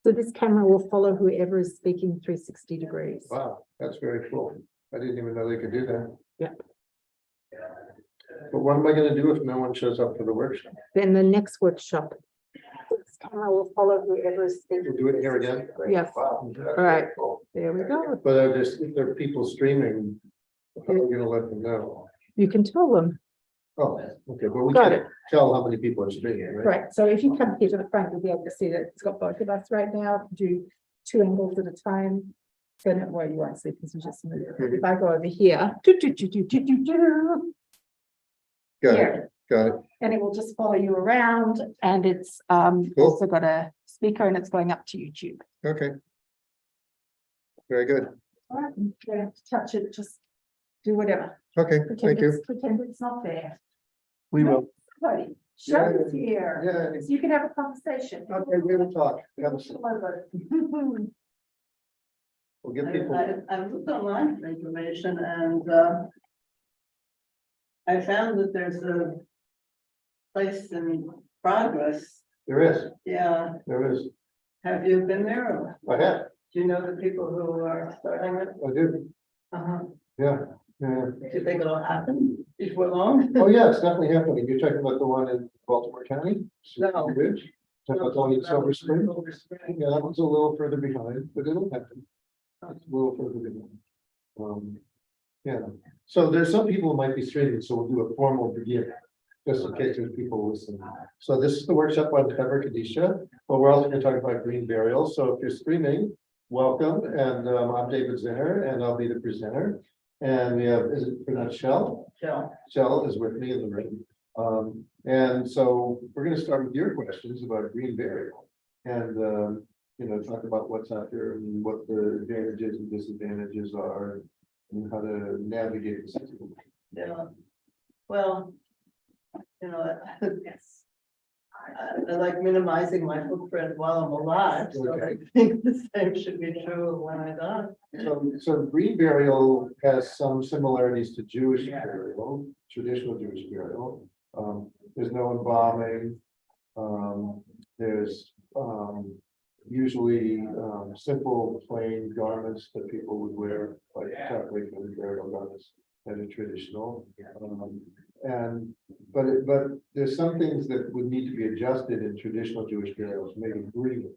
So this camera will follow whoever is speaking 360 degrees. Wow, that's very cool. I didn't even know they could do that. Yeah. But what am I gonna do if no one shows up for the workshop? Then the next workshop, this camera will follow whoever is speaking. We'll do it here again? Yes. Wow. That's All right. very cool. There we go. But if there are people streaming, how are we gonna let them know? You can tell them. Oh, okay, but we Got can't tell how many people are streaming, right? Right, so if you come here to the front, you'll be able to see that it's got both of us right now, do 2 angles at a time. Then it, well, you won't see because you just move. If I go over here, Got it, here, got it. and it will just follow you around, and it's also got a speaker and it's going up to YouTube. Okay. Very good. All right, you don't have to touch it, just do whatever. Okay, thank you. Pretend it's not there. We will. Right, show is here, Yeah, so you can have a conversation. okay, we will talk. We'll give people, I've looked online for information and I found that there's a place in progress. there is, Yeah, there is. have you been there? I have, Do you know the people who are starting it? I do, Uh-huh. yeah, yeah. Do you think it'll happen before long? Oh, yeah, it's definitely happening. You're talking about the one in Baltimore County? No. Ridge? Talking about the one in Silver Spring? Silver Spring. Yeah, that one's a little further behind, but it'll happen. It's a little further behind. Yeah, so there's some people who might be streaming, so we'll do a formal beginning, just in case there's people listening. So this is the workshop on Chevra Kaddisha, but we're also gonna talk about green burial. So if you're streaming, welcome, and I'm David Zinner, and I'll be the presenter. And we have, is it pronounced Shell? Sure. Shell is with me in the room. And so we're gonna start with your questions about green burial. And talk about what's out there and what the advantages and disadvantages are and how to navigate the system. Yeah. Well, yes. I like minimizing my footprint while I'm alive, so I think the same should be true when I die. So green burial has some similarities to Jewish burial, traditional Jewish burial. There's no embalming. There's usually simple plain garments that people would wear, like regular burial garments that are traditional. But there's some things that would need to be adjusted in traditional Jewish burials, maybe breathing.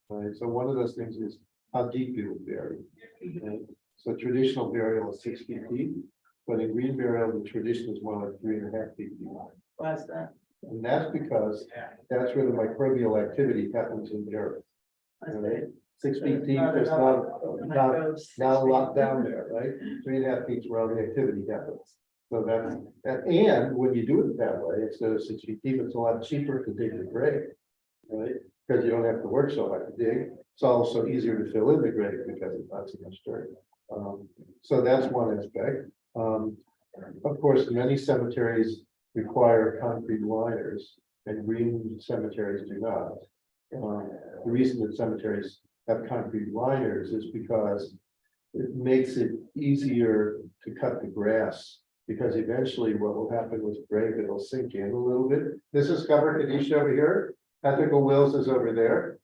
Right, so one of those things is how deep you would bury. Right? So traditional burial is 6 feet deep, but in green burial, the tradition is more like 3.5 feet deep. Why is that? And that's because that's where the microbial activity happens in the earth. I see. Right? 6 feet deep, Not there's enough not a lot down there, right? 3.5 feet is where all the activity happens. So and when you do it that way, instead of 6 feet deep, it's a lot cheaper to dig the grave, right? Because you don't have to work so hard to dig. It's also easier to fill in the grave because it's not so much dirt. So that's one aspect. Of course, many cemeteries require concrete liners, and green cemeteries do not. The reason that cemeteries have concrete liners is because it makes it easier to cut the grass. Because eventually what will happen with grave, it'll sink in a little bit. This is Chevra Kaddisha over here. Ethical Wills is over there.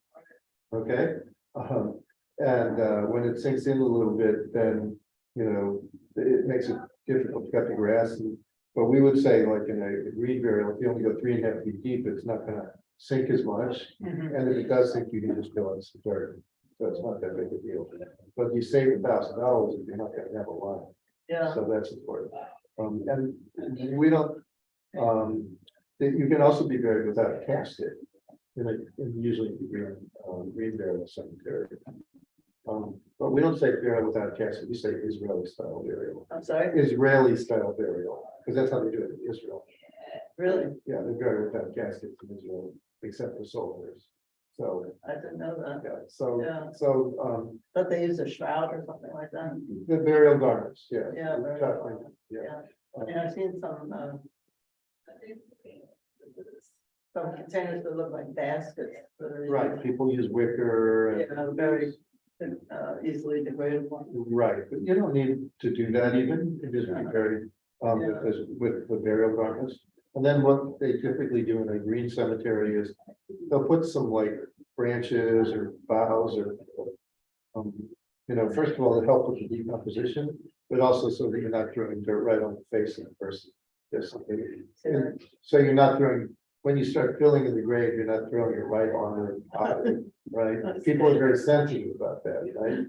Okay. When it sinks in a little bit, then, it makes it difficult to cut the grass. But we would say, like in a green burial, if you only go 3.5 feet deep, it's not gonna sink as much. Mhm. And if it does sink, you can just fill in some dirt. So it's not that big a deal. But you save $1,000 if you're not gonna have a line. Yeah. So that's important. And we don't, you can also be buried without a casket in usually green burial cemetery. But we don't say burial without a casket, we say Israeli style burial. I'm sorry, Israeli style burial, because that's how they do it in Israel. really? Yeah, they're buried without caskets in Israel, except for soldiers. So, I didn't know that. yeah, Yeah. so, But they use a shroud or something like that. the burial garments, yeah. Yeah, burial garments, Yeah. Yeah, I've seen some containers that look like baskets. That are Right, people use wicker. very easily degradable. Right, but you don't need to do that even, it is very, with the burial garments. And then what they typically do in a green cemetery is they'll put some like branches or boughs or, first of all, to help with the decomposition, but also so that you're not throwing dirt right on the face of the person. There's something, and so you're not throwing, when you start filling in the grave, you're not throwing it right on the body, right? People are very sensitive about that, right?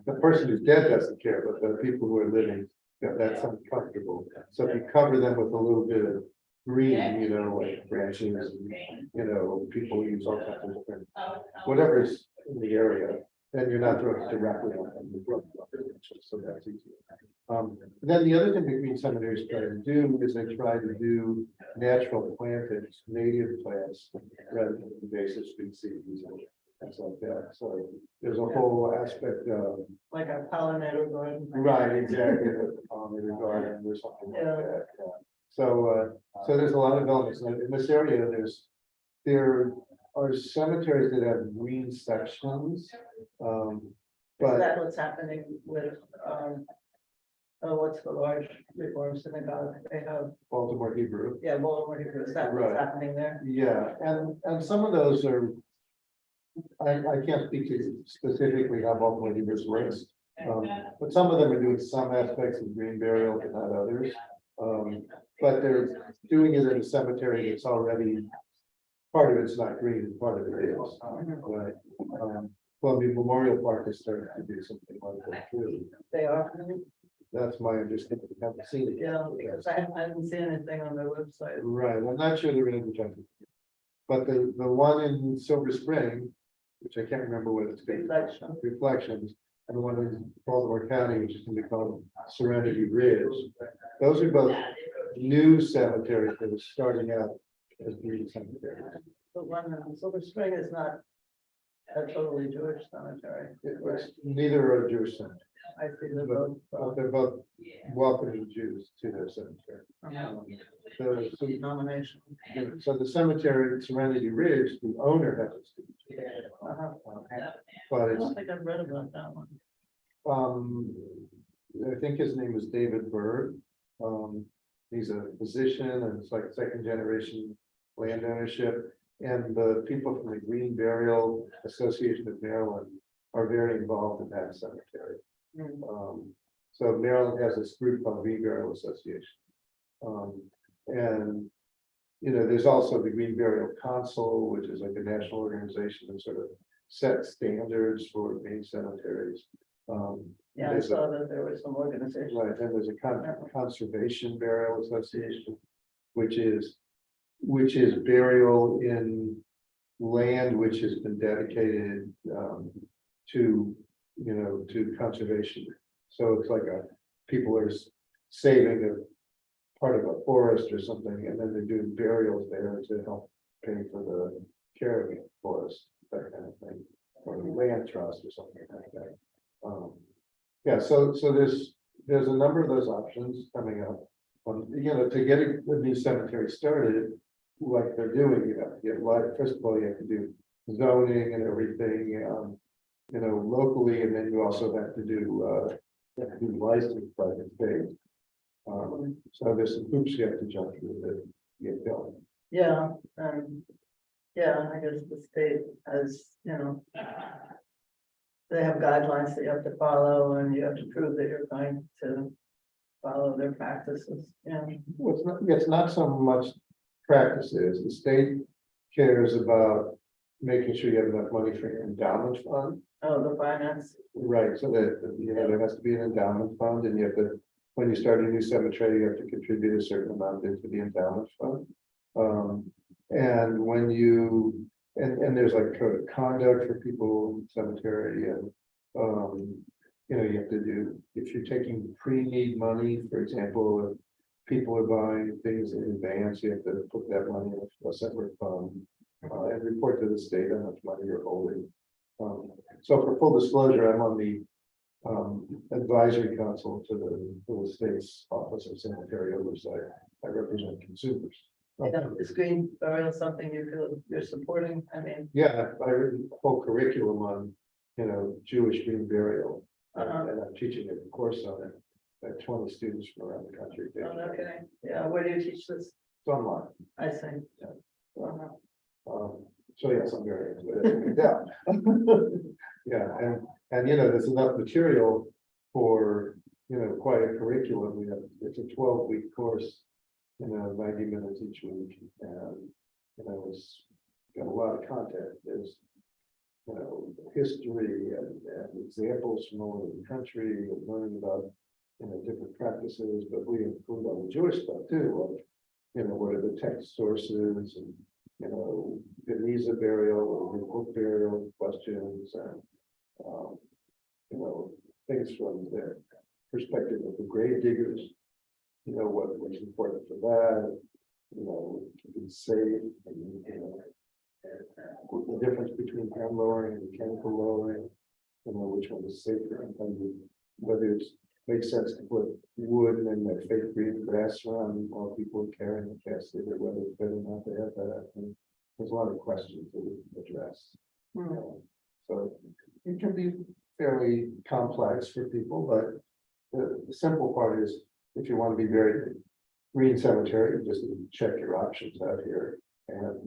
The person who's dead doesn't care, but the people who are living, that's uncomfortable. So if you cover them with a little bit of green, like branches, people use all kinds of different, whatever's in the area, then you're not throwing it directly on them. So that's easy. Then the other thing that green cemeteries try to do is they try to do natural plantings, native plants, rather than invasive species and things like that. So there's a whole aspect of. Like a pollinator garden. Right, exactly, a pollinator garden or something like that. Yeah. So there's a lot of elements in this area. There are cemeteries that have green sections. Is But that what's happening with, what's the large Reform synagogue? They have, Baltimore Hebrew. yeah, Baltimore Hebrew, is that Right. what's happening there? Yeah, and some of those are, I can't speak to specifically how Baltimore Hebrews works. But some of them are doing some aspects of green burial, but not others. But they're doing it in a cemetery that's already, part of it's not green, part of it is. Right. Columbia Memorial Park is starting to do something like that too. They are, That's my understanding. I haven't seen it yet. yeah, because I haven't seen anything on their website. Right, I'm not sure they're advertising. But the one in Silver Spring, which I can't remember what it's called, Reflection. Reflections, and the one in Baltimore County, which is gonna be called Serenity Ridge. Those are both new cemeteries that are starting out as green cemeteries. The one in Silver Spring is not a totally Jewish cemetery. It was neither are Jewish cemeteries, I see they're both. but they're both welcoming Jews to their cemetery. So Nomination. so the cemetery at Serenity Ridge, the owner happens to be Jewish. Uh-huh. But I it's, don't think I've read about that one. I think his name is David Bird. He's a physician and it's like second generation land ownership. And the people from the Green Burial Association of Maryland are very involved in that cemetery. So Maryland has this group called Green Burial Association. And there's also the Green Burial Council, which is like a national organization that sort of sets standards for green cemeteries. Yeah, I There's saw that there was some organization. Right, and there's a conservation burial association, which is burial in land which has been dedicated to conservation. So it's like people are saving a part of a forest or something, and then they're doing burials there to help pay for the care of the forest, that kind of thing, or the land trust or something like that. Yeah, so there's a number of those options coming up. To get a new cemetery started, like they're doing, you have to get first of all, you have to do zoning and everything, locally, and then you also have to do license by the state. So there's some hoops you have to jump through to get going. Yeah, yeah, I guess the state has, they have guidelines that you have to follow and you have to prove that you're going to follow their practices, yeah. Well, it's not so much practices. The state cares about making sure you have enough money for your endowment fund. Oh, the finance, Right, so that, there has to be an endowment fund, and you have to, when you start a new cemetery, you have to contribute a certain amount into the endowment fund. And when and there's like code of conduct for people in cemetery, and you have to do, if you're taking pre-need money, for example, if people are buying things in advance, you have to put that money in a separate fund and report to the state how much money you're holding. So for full disclosure, I'm on the advisory council to the state's Office of Cemetery Oversight. I represent consumers. is green burial something you feel you're supporting? I mean, Yeah, I written a whole curriculum on, Jewish green burial. And I'm teaching a course on it. I have 20 students from around the country. okay, yeah, where do you teach this? It's online. I see. Yeah. Wow. So yes, I'm very into it. Yeah. Yeah, and there's enough material for, quite a curriculum. It's a 12-week course, 90 minutes each week. And, it's got a lot of content. There's, history and examples from all over the country and learning about, different practices, but we include all the Jewish stuff too. Like, what are the text sources and, the visa burial or the book burial questions and, things from the perspective of the grave diggers, what was important for that, keeping safe, and, the difference between hand lowering and mechanical lowering, which one is safer, and whether it makes sense to put wood and then that fake green grass around while people are carrying the casket, or whether it's better not to have that. And there's a lot of questions that we can address. So it can be fairly complex for people, but the simple part is if you want to be very green cemetery, just check your options out here and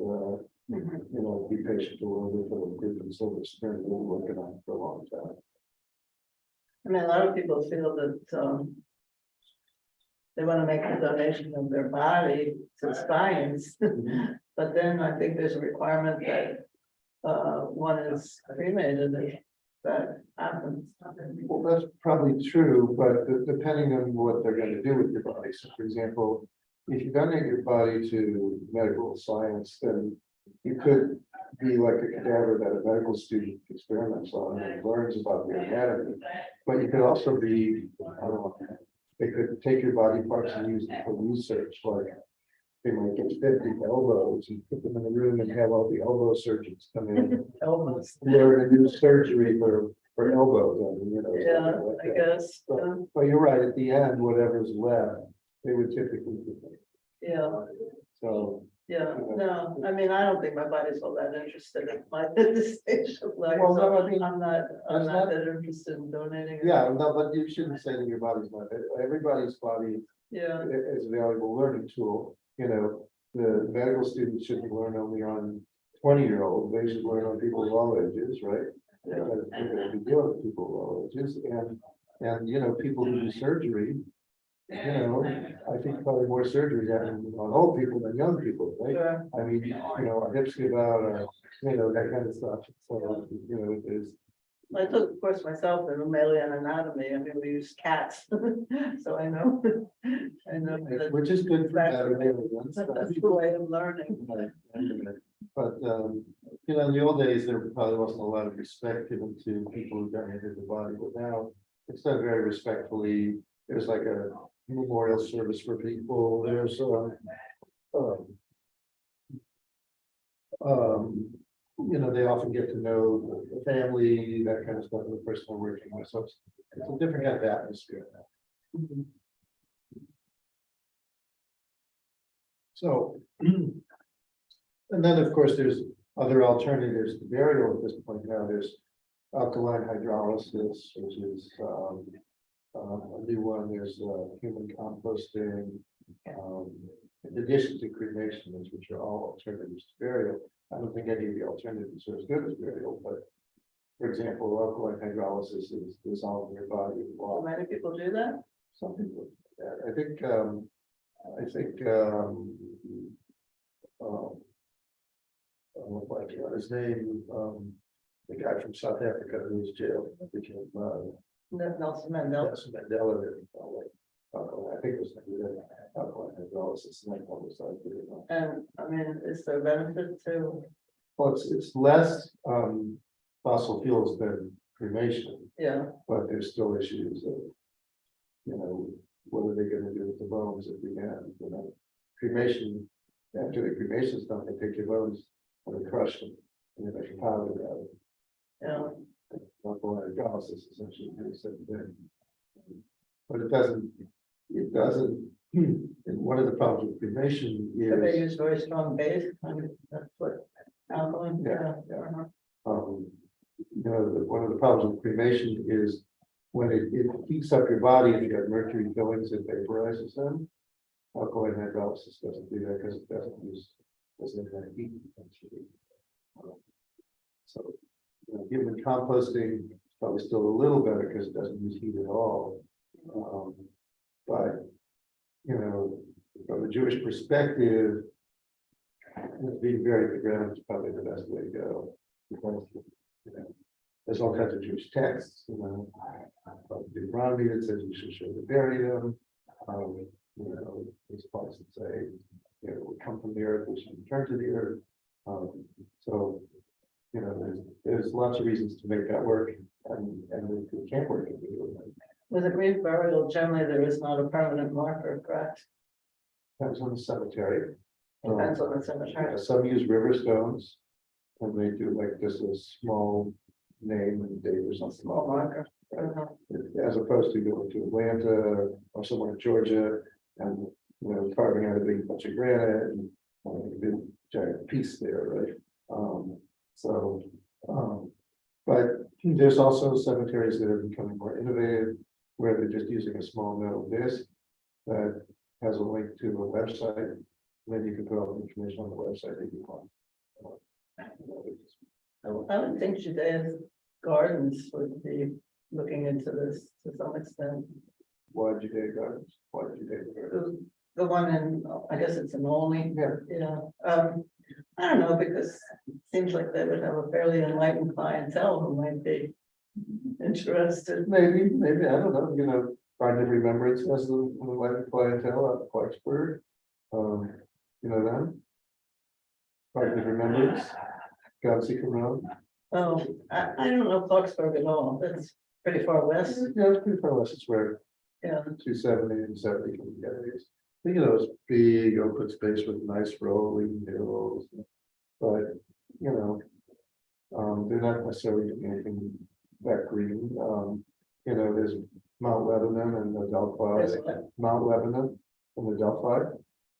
be patient to learn with a group in Silver Spring. We're working on it for a long time. I mean, a lot of people feel that they want to make a donation of their body to science, but then I think there's a requirement that one is cremated if that happens. Well, that's probably true, but depending on what they're going to do with your body. So, for example, if you donate your body to medical science, then you could be like a cadaver that a medical student experiments on and learns about the anatomy. But you could also be, I don't know, they could take your body parts and use them for research, like they might get 50 elbows and put them in a room and have all the elbow surgeons come in. Elbows. Learn a new surgery for elbows. I mean, Yeah, like I that. guess. But you're right, at the end, whatever's left, they would typically do that. Yeah, So, yeah, no, I mean, I don't think my body's all that interested in my at this stage of life. Well, So no, I mean, I'm not that's not- that interested in donating. it. yeah, no, but you shouldn't say that your body's not, everybody's body Yeah, is a valuable learning tool. The medical students shouldn't learn only on 20-year-olds, they should learn on people of all ages, right? Because they're going to be dealing with people of all ages, and people who do surgery, I think probably more surgery happen on old people than young people, right? sure. I mean, our hips give out, that kind of stuff. So, there's, I took a course myself in mammalian anatomy. I mean, we use cats, so I know. I know that which is good for better. that's the way of learning. But, in the old days, there probably wasn't a lot of respect given to people who donated the body, but now it's done very respectfully. There's like a memorial service for people. There's, they often get to know the family, that kind of stuff, and the person they're working with. So it's a different kind of atmosphere. So, and then of course, there's other alternatives to burial at this point. Now there's alkaline hydrolysis, which is a new one. There's human composting, in addition to cremation, which are all alternatives to burial. I don't think any of the alternatives are as good as burial, but for example, alkaline hydrolysis is dissolving your body in So water. many people do that. Some people do that. I think like his name, the guy from South Africa who was jailed, became Nelson Mandela. Nelson Mandela. I think it was alkaline hydrolysis, and that one was And I mean, is there benefit to, well, it's less fossil fuels than cremation, yeah, but there's still issues of, what are they going to do with the bones at the end? Cremation, after the cremation is done, they take your bones and they crush them and they make a powder out of it. yeah, Alkaline hydrolysis essentially do the same thing. But it doesn't, and one of the problems with cremation but they is, use very strong base, I mean, that's what alkaline. Yeah, yeah. One of the problems with cremation is when it heats up your body, if you have mercury fillings, it vaporizes them. Alkaline hydrolysis doesn't do that because it doesn't have heat. So, human composting is probably still a little better because it doesn't use heat at all. But, from a Jewish perspective, being buried in the ground is probably the best way to go. Because, there's all kinds of Jewish texts, Deuteronomy that says you should surely bury them. These parts that say, we come from the earth, we should return to the earth. So, there's lots of reasons to make that work, and if it can't work, it can do it. With a grave burial, generally there is not a permanent marker, correct? Depends on the cemetery. Depends on the cemetery. Some use river stones, and they do like just a small name and date or something. Small marker. As opposed to going to Atlanta or somewhere in Georgia and, carving out a big bunch of granite and a big giant piece there, right? But there's also cemeteries that are becoming more innovative, where they're just using a small metal disc that has a link to a website. And then you can put all the information on the website that you want. I would think Judea's Gardens would be looking into this to some extent. Why Judea Gardens? Why Judea Gardens? The one in, I guess it's in Olney. Yeah. I don't know, because it seems like they would have a fairly enlightened clientele who might be interested. Maybe, I don't know, Pride of Remembrance has the enlightened clientele out of Clarksburg. Them. Pride of Remembrance, God Seeker Road. Oh, I don't know Clarksburg at all. That's pretty far west. Yeah, it's pretty far west, it's where Yeah. 270 and 70 come together. It's big open space with nice rolling hills. But, they're not necessarily doing anything that green. There's Mount Lebanon and the Delphi, Mount Lebanon and the Delphi,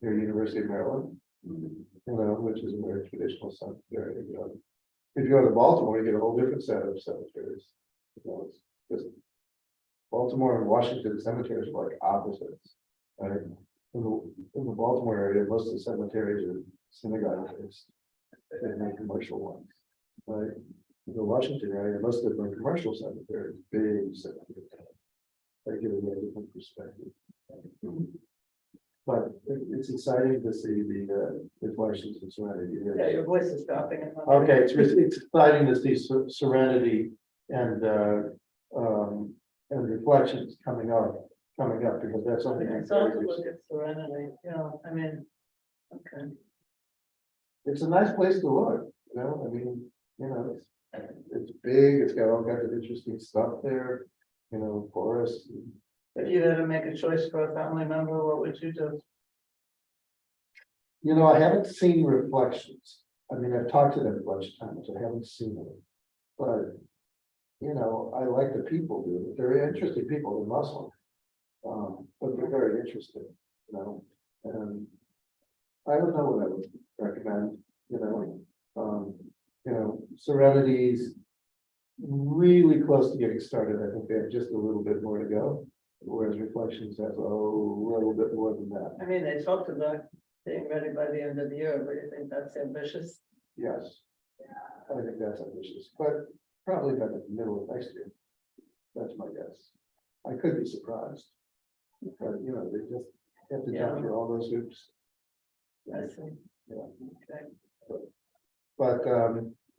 near University of Maryland, which is a very traditional cemetery. If you go to Baltimore, you get a whole different set of cemeteries. It's just Baltimore and Washington cemeteries are like opposites. Right? In the Baltimore area, most of the cemeteries are synagogue based. They're not commercial ones. Right? In the Washington area, most of them are commercial cemeteries, big cemeteries. They give a very different perspective. But it's exciting to see the reflections of serenity. Yeah, your voice is dropping. Okay, it's exciting to see serenity and reflections coming up because that's something. It's also look at serenity, okay. It's a nice place to look, it's big, it's got all kinds of interesting stuff there, forests. If you had to make a choice for a family member, what would you do? I haven't seen reflections. I've talked to them a bunch of times. I haven't seen them. But, I like the people do it. They're interesting people, they're Muslim. But they're very interesting, and I don't know what I would recommend, Serenity's really close to getting started. I think they have just a little bit more to go. Whereas Reflections has a little bit more than that. They talked about being ready by the end of the year, but you think that's ambitious? Yes, I think that's ambitious, but probably by the middle of next year. That's my guess. I could be surprised. But, they just have to jump through all those hoops. I see. Yeah. Okay. But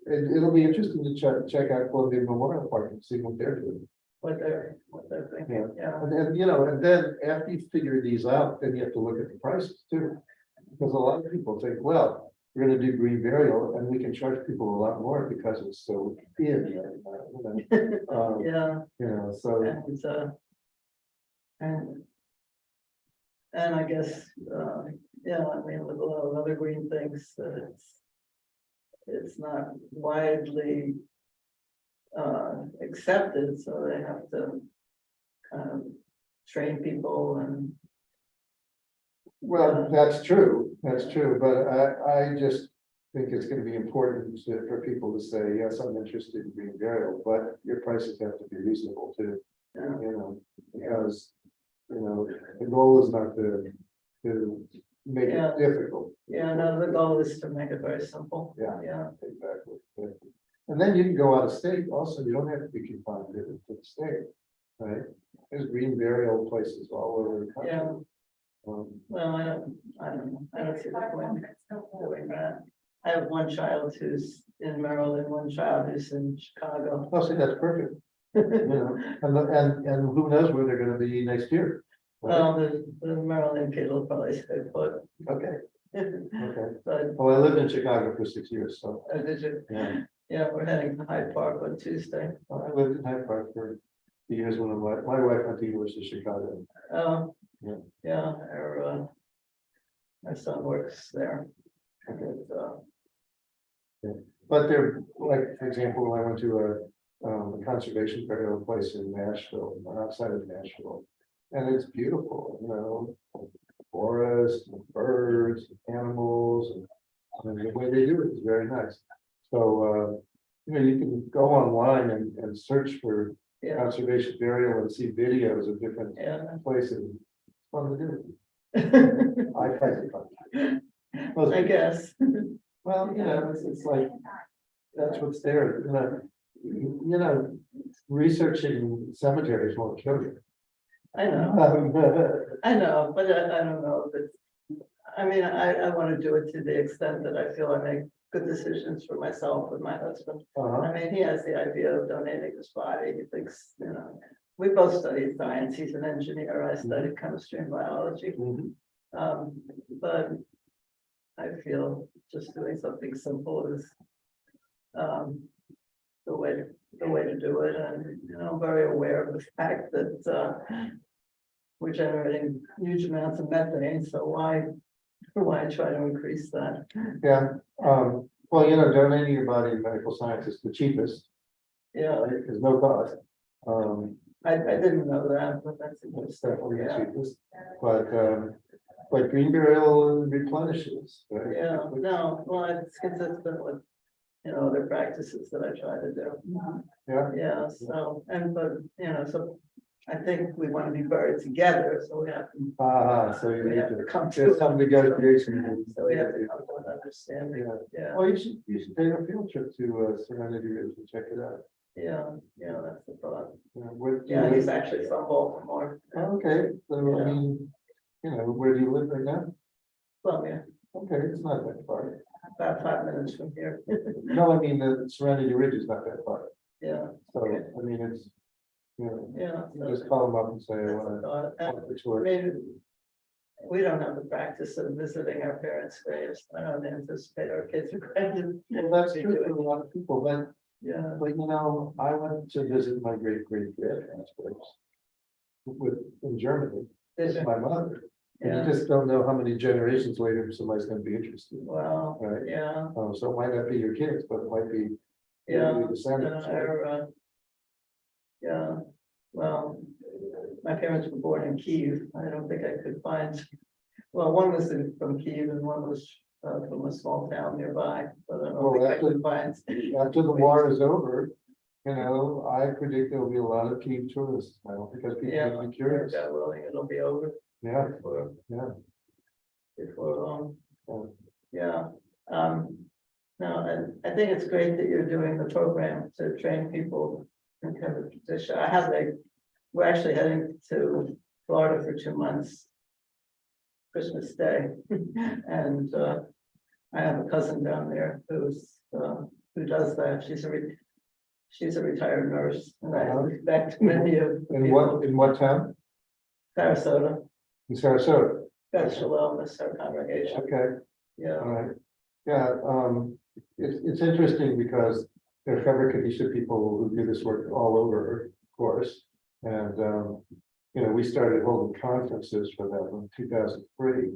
it'll be interesting to check out Columbia Memorial Park and see what they're doing. What they're thinking, yeah. And then after you figure these out, then you have to look at the prices too. Because a lot of people think, well, we're gonna do green burial and we can charge people a lot more because it's so in. Yeah. So. And I guess, with a lot of other green things, it's not widely accepted, so they have to kind of train people and. Well, that's true, but I just think it's gonna be important for people to say, yes, I'm interested in green burial, but your prices have to be reasonable too. Because, the goal is not to make Yeah. it difficult. Yeah, no, the goal is to make it very simple. Yeah. Yeah, Exactly. And then you can go out of state also, you don't have to be confined to the state, right? There's green burial places all over the country. yeah, Um, well, I don't know, I don't see the point of doing that. I have one child who's in Maryland, one child who's in Chicago. Oh, see, that's perfect, you know, and who knows where they're gonna be next year? right? Well, the Maryland kid will probably stay put. Okay, okay. But, Well, I lived in Chicago for 6 years, so, did you? yeah. Yeah, we're heading to Hyde Park on Tuesday. I lived in Hyde Park for years when my wife went to University of Chicago. Oh, Yeah. yeah, my son works there. And, But they're, like, for example, when I went to a conservation burial place in Nashville, outside of Nashville. And it's beautiful, you know, forest, and birds, and animals, and the way they do it is very nice. So, you know, you can go online and search for Yeah, conservation burial and see videos of different yeah. places. It's fun to do. I find it fun. Most I people- guess. Well, you know, it's like, that's what's there, you know, researching cemeteries won't kill you. I know, but I don't know, but I mean, I want to do it to the extent that I feel I make good decisions for myself with my husband. Uh-huh. I mean, he has the idea of donating his body. He thinks, you know, we both studied science. He's an engineer. I studied chemistry and biology. Mhm. But I feel just doing something simple is the way to do it. And, you know, I'm very aware of the fact that we're generating huge amounts of methane, so why try to increase that? Yeah, well, you know, donating your body to medical science is the cheapest, Yeah, right? There's no cost. I didn't know that, but that's It's interesting. definitely the Yeah. cheapest, but green burial replenishes, right? Yeah, no, well, it's consistent with, you know, other practices that I try to do. Yeah, Yeah, so, but, you know, so I think we want to be buried together, so we have to, so you we need have to to, come to. there's some negotiation. So we have to come to an understanding, Yeah, yeah, well, you should take a field trip to Serenity Ridge and check it out. yeah, that's the thought. Where do you Yeah, live? he's actually from Baltimore. Okay, so I Yeah. mean, you know, where do you live right now? Well, yeah, Okay, it's not that far. about 5 minutes from here. No, I mean, the Serenity Ridge is not that far. Yeah, So, Okay. I mean, it's, you know, yeah. you just call them up and say, I That's want the thought. And to tour. maybe we don't have the practice of visiting our parents' graves. I don't anticipate our kids are going to. Well, that's be true for doing- a lot of people, Yeah, but you know, I went to visit my grandparents in Germany, did you? my mother. And Yeah, you just don't know how many generations later somebody's gonna be interested. well, Right. yeah, So it might not be your kids, but it might be. yeah. your descendants, right? Yeah, well, my parents were born in Kiev. I don't think I could find, well, one was from Kiev and one was from a small town nearby, but I don't Well, think I that's could find. After the war is over, you know, I predict there'll be a lot of keen tourists now because people Yeah, will be curious. God willing, it'll be over Yeah, before long. Yeah. Yeah, no, and I think it's great that you're doing the program to train people in Chevra Kaddisha. We're actually heading to Florida for 2 months. Christmas Day, and I have a cousin down there who does that. She's a retired nurse, and I respect many of the people. in what town? Sarasota, In Sarasota, that's Shalom, is her congregation, okay, yeah. all right. Yeah, it's interesting because there are Chevra Kaddisha people who do this work all over, of course. And, you know, we started holding conferences for them in 2003.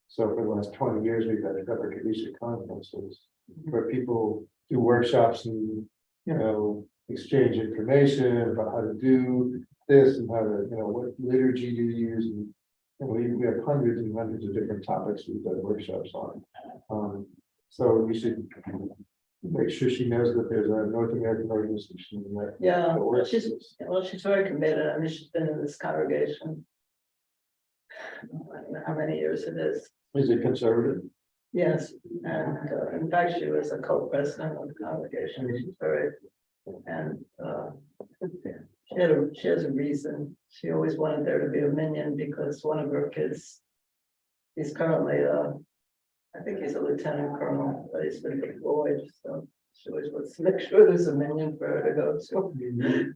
So for the last 20 years, we've had Chevra Kaddisha conferences where people do workshops and, you know, exchange information about how to do this and how to, you know, what liturgy to use. And we have hundreds and hundreds of different topics we've done workshops on. So we should make sure she knows that there's a North American organization. Yeah, that well, works she's with this. very committed. I mean, she's been in this congregation I don't know how many years it is. Is it conservative? Yes, and in fact, she was a co-president of the congregation. She's very, and she has a reason. She always wanted there to be a minion because one of her kids, he's currently I think he's a lieutenant colonel, but he's been deployed, so she always wants to make sure there's a minion for her to go to.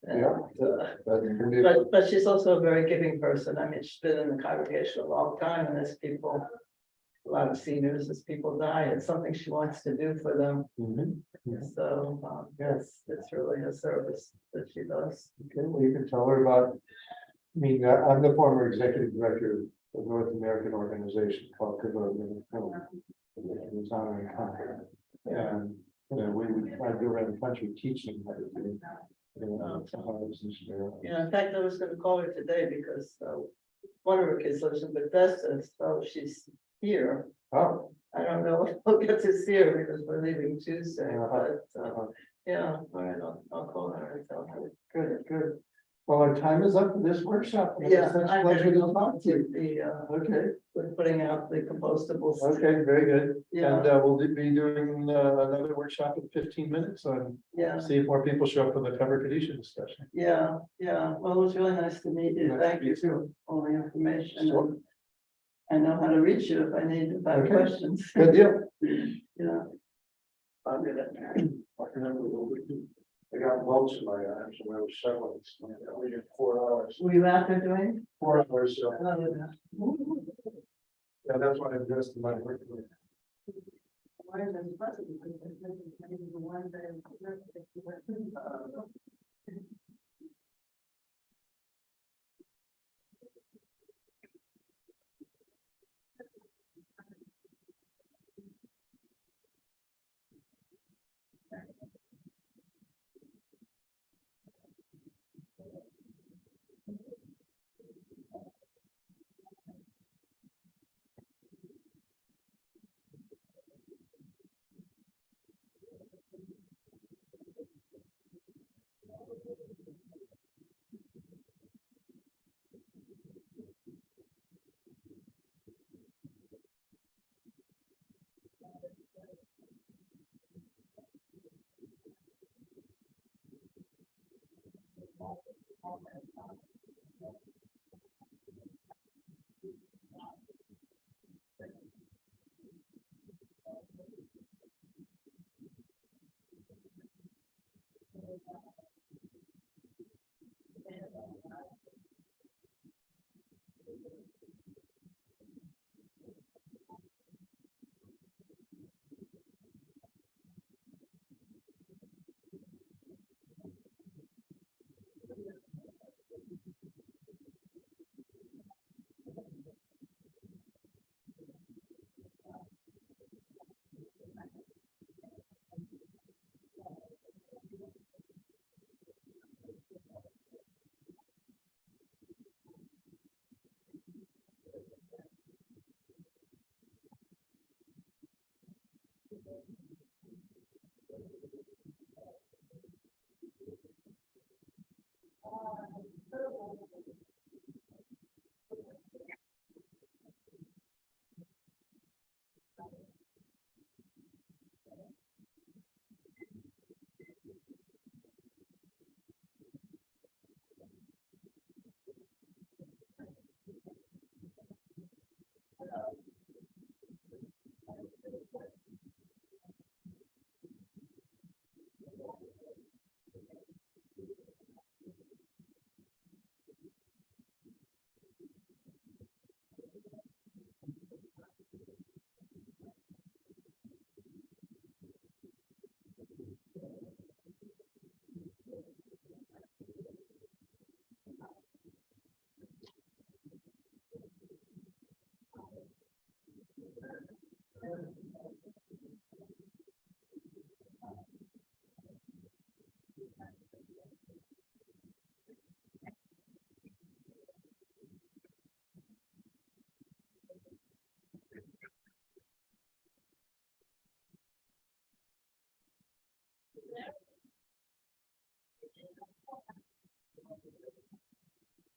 Yeah. And, but she's also a very giving person. I mean, she's been in the congregation a long time, and as people, a lot of seniors, as people die, it's something she wants to do for them. So, yes, it's really a service that she does. Okay, well, you can tell her about, I mean, I'm the former executive director of North American organization called Kavod. It was honoring Concord. And, I'd go around the country teaching how to do, taharahs and shmira. Yeah, in fact, I was gonna call her today because one of her kids lives in Bethesda, so she's here. Oh, I don't know if I'll get to see her because we're leaving Tuesday, but yeah, all right, I'll call her and tell her. good. Well, our time is up for this workshop. It was Yeah, such a I'm pleasure gonna to go talk to you. the Okay, with putting out the compostables. okay, very good. Yeah. And we'll be doing another workshop in 15 minutes and Yeah, see if more people show up for the Chevra Kaddisha discussion. yeah. Well, it was really nice to meet you. Nice Thank to you meet you. for all the information. Sure. I know how to reach you if I have Okay. questions. Good deal. Yeah. I'm gonna. I got mulch in my eyes, so I was shoveling. We did 4 hours. Were you out there doing? 4 hours, so, Oh, yeah. yeah, that's why I'm dressed in my work.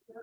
This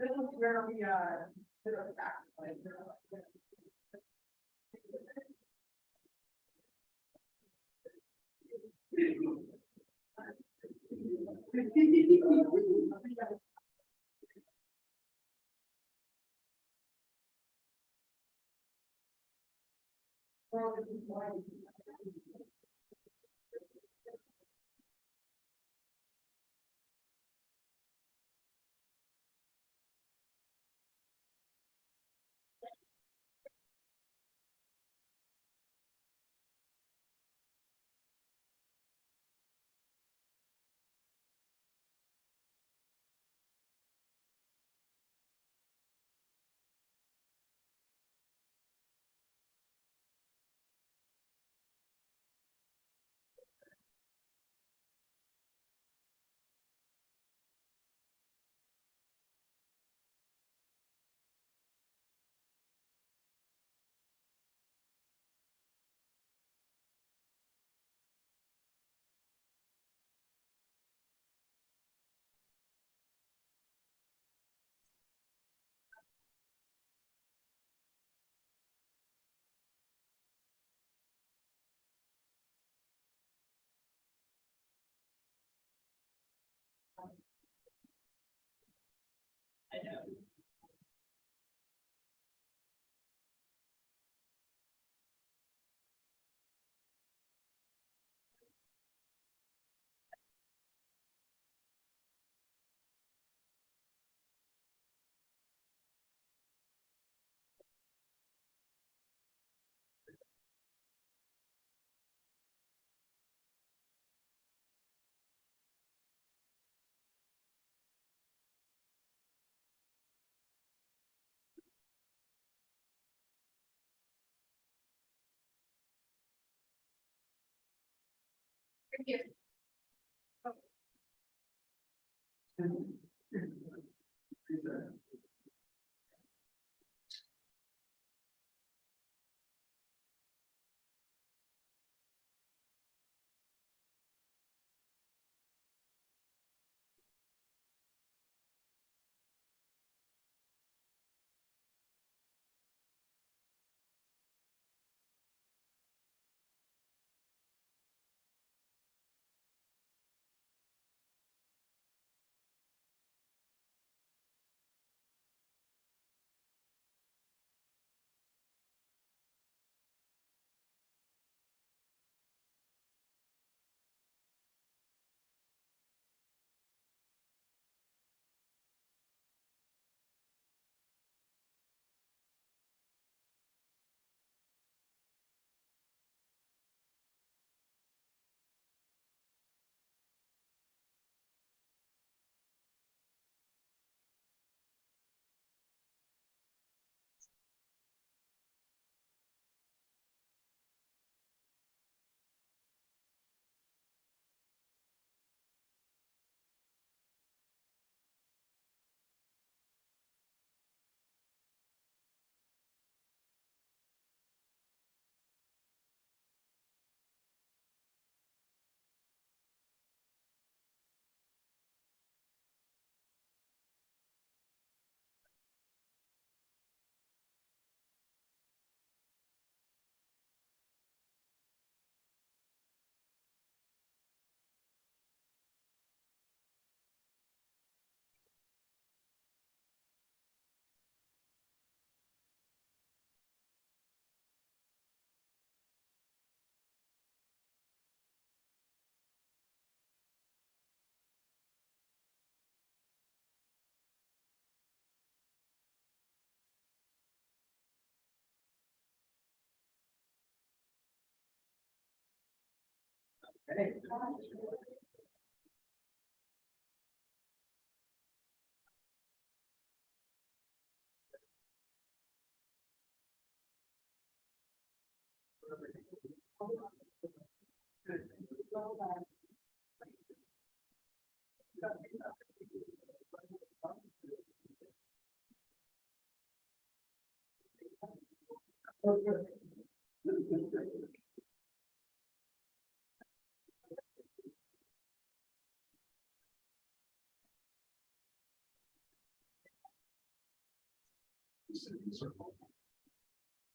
is where we did our back. Thank you.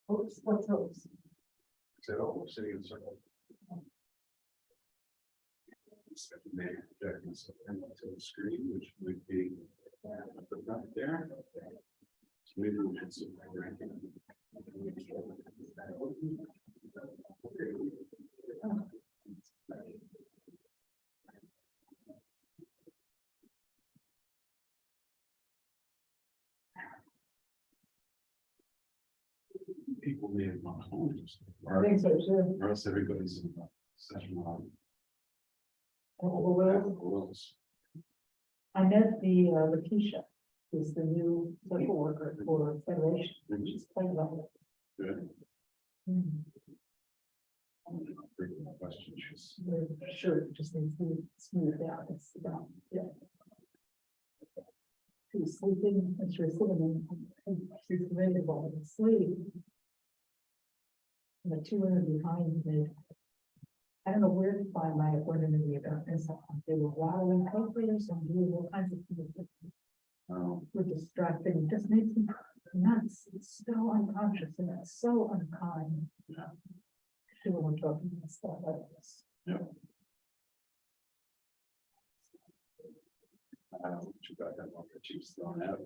What's those? Said, oh, we're sitting in a circle. Maybe projecting something to the screen, which would be at the front there. So maybe we should sit right there. People may have gone home. I think so too. Or else everybody's in the session on. Well, I met the Lakeisha, who's the new social worker for Federation. She's quite lovely. Good. Mhm. Question, she's. Sure, it just needs to be smoothed out. It's about, yeah. She was sleeping and she was sitting and she's ready to fall asleep. And the two women behind me. I don't know where to find my equanimity about this. They were rattling papers and doing all kinds of things that were distracting. It just makes me nuts. It's so unconscious and it's so unkind. People were talking about stuff like this. Yeah. I don't know what you got that one, but she's thrown out.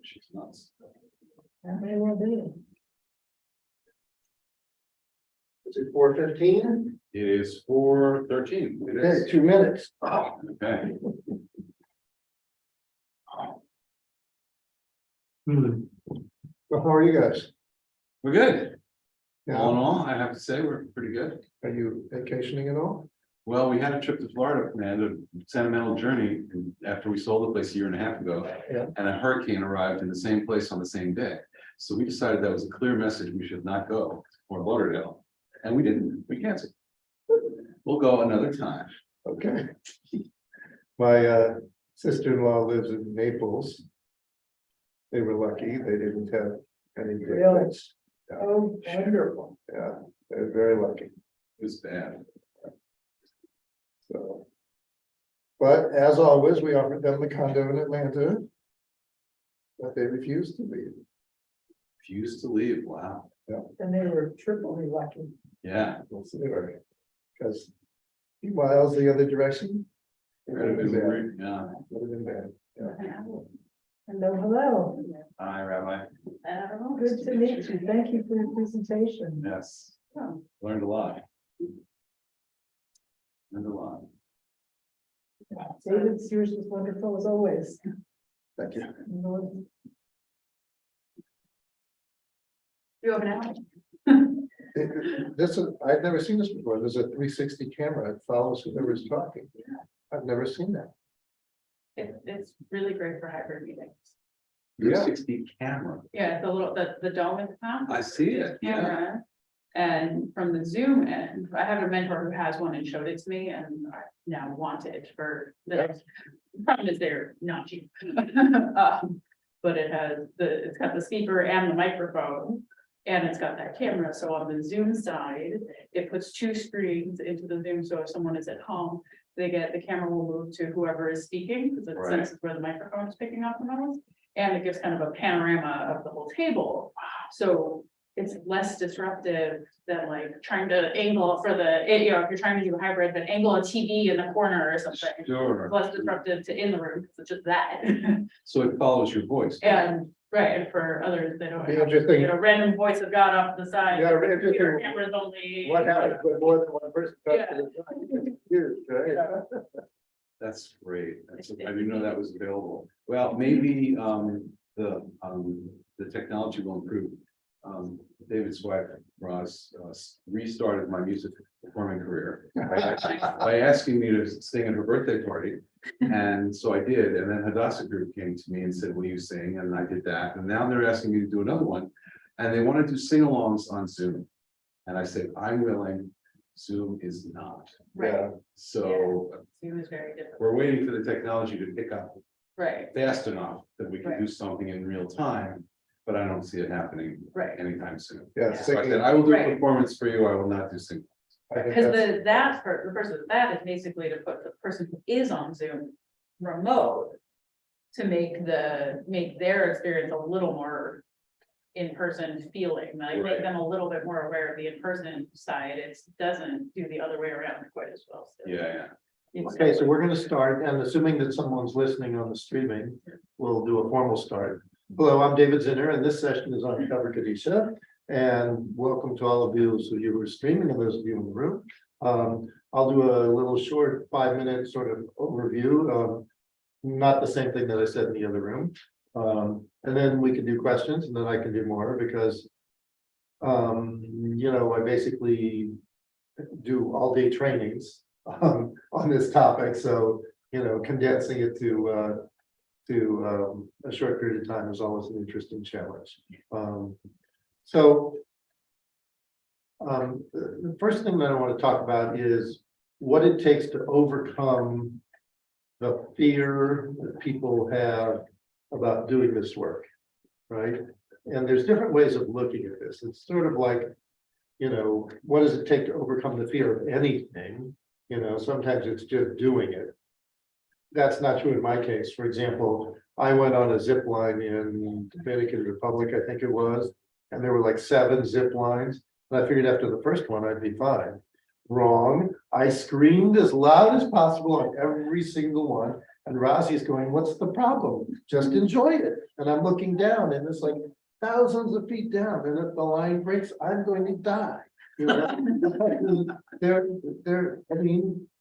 She's nuts. That may well be. Is it 4:15? It is 4:13. It is. Okay, 2 minutes. Oh, okay. Well, how are you guys? We're good. All in Yeah. all, I have to say, we're pretty good. Are you vacationing at all? Well, we had a trip to Florida, man, a sentimental journey after we sold the place a year and a half ago. Yeah. And a hurricane arrived in the same place on the same day. So we decided that was a clear message. We should not go to Fort Lauderdale. And we didn't, we canceled. We'll go another time. Okay. My sister-in-law lives in Naples. They were lucky, they didn't have any. Really? victims. Oh, wonderful. Yeah, they're very lucky, It was bad. so. But as always, we offered them the condo in Atlanta. But they refused to leave. Refused to leave. Wow. And they were triply lucky. Yeah. Because 2 miles the other direction. It Could have would have been been bad. weird. Yeah. Would have been bad. Yeah. Hello, hello. Hi, Rabbi. Good to meet you. Thank you for your presentation. Yes. Oh, Learned a lot. Learned a lot. David's yours was wonderful as always. Thank you. You have an hour? This is, I've never seen this before. There's a 360 camera. It follows whoever's talking. I've never seen that. It's really great for hybrid meetings. Yeah. 360 camera. Yeah, the little, the dome at the top. I see it. Yeah. Camera. And from the Zoom end, I have a mentor who has one and showed it to me and I now want it for the problem is they're not cheap. But it has it's got the speaker and the microphone. And it's got that camera, so on the Zoom side, it puts 2 screens into the Zoom, so if someone is at home, the camera will move to whoever is speaking, because it Right. senses where the microphone is picking up the most. And it gives kind of a panorama of the whole table, so it's less disruptive than like trying to angle for if you're trying to do a hybrid, but angle a TV in the corner or something. Sure. Less disruptive to in the room, because it's just that. So it follows your voice. And, right, and for others, they don't. Be interesting. Random voice have got off the side. Yeah, Computer interesting. Cameras only. What happens when more than one person talks to the time? It's huge, right? That's great. I didn't know that was available. Well, maybe the technology will improve. David's wife, Ross, restarted my music performing career by asking me to sing at her birthday party. And so I did, and then Hadassah Group came to me and said, will you sing? And I did that, and now they're asking me to do another one. And they want to do sing-alongs on Zoom. And I said, I'm willing, Zoom is not. Right, So Zoom is very different, we're waiting for the technology to pick up right, fast enough that we can Right. do something in real time. But I don't see it happening right. anytime soon. Yeah, So I said, I will do a Right. performance for you, I will not do sing. I think Because that's- the person with that is basically to put the person who is on Zoom remote. To make their experience a little more in-person feeling, like make Right. them a little bit more aware of the in-person side. It doesn't do the other way around quite as well. So Yeah. it's- Okay, so we're gonna start, and assuming that someone's listening on the streaming, we'll do a formal start. Hello, I'm David Zinner, and this session is on Chevra Kaddisha. And welcome to all of you, so you who are streaming and those of you in the room. I'll do a little short 5-minute sort of overview. Not the same thing that I said in the other room. And then we can do questions, and then I can do more because I basically do all-day trainings on this topic, so condensing it to a short period of time is always an interesting challenge. The first thing that I want to talk about is what it takes to overcome the fear that people have about doing this work, right? And there's different ways of looking at this. It's sort of like, what does it take to overcome the fear of anything? Sometimes it's just doing it. That's not true in my case. For example, I went on a zip line in Dominican Republic, I think it was, and there were like 7 zip lines. And I figured after the first one, I'd be fine. Wrong. I screamed as loud as possible on every single one. And Razi's going, what's the problem? Just enjoy it. And I'm looking down and it's like thousands of feet down. And if the line breaks, I'm going to die.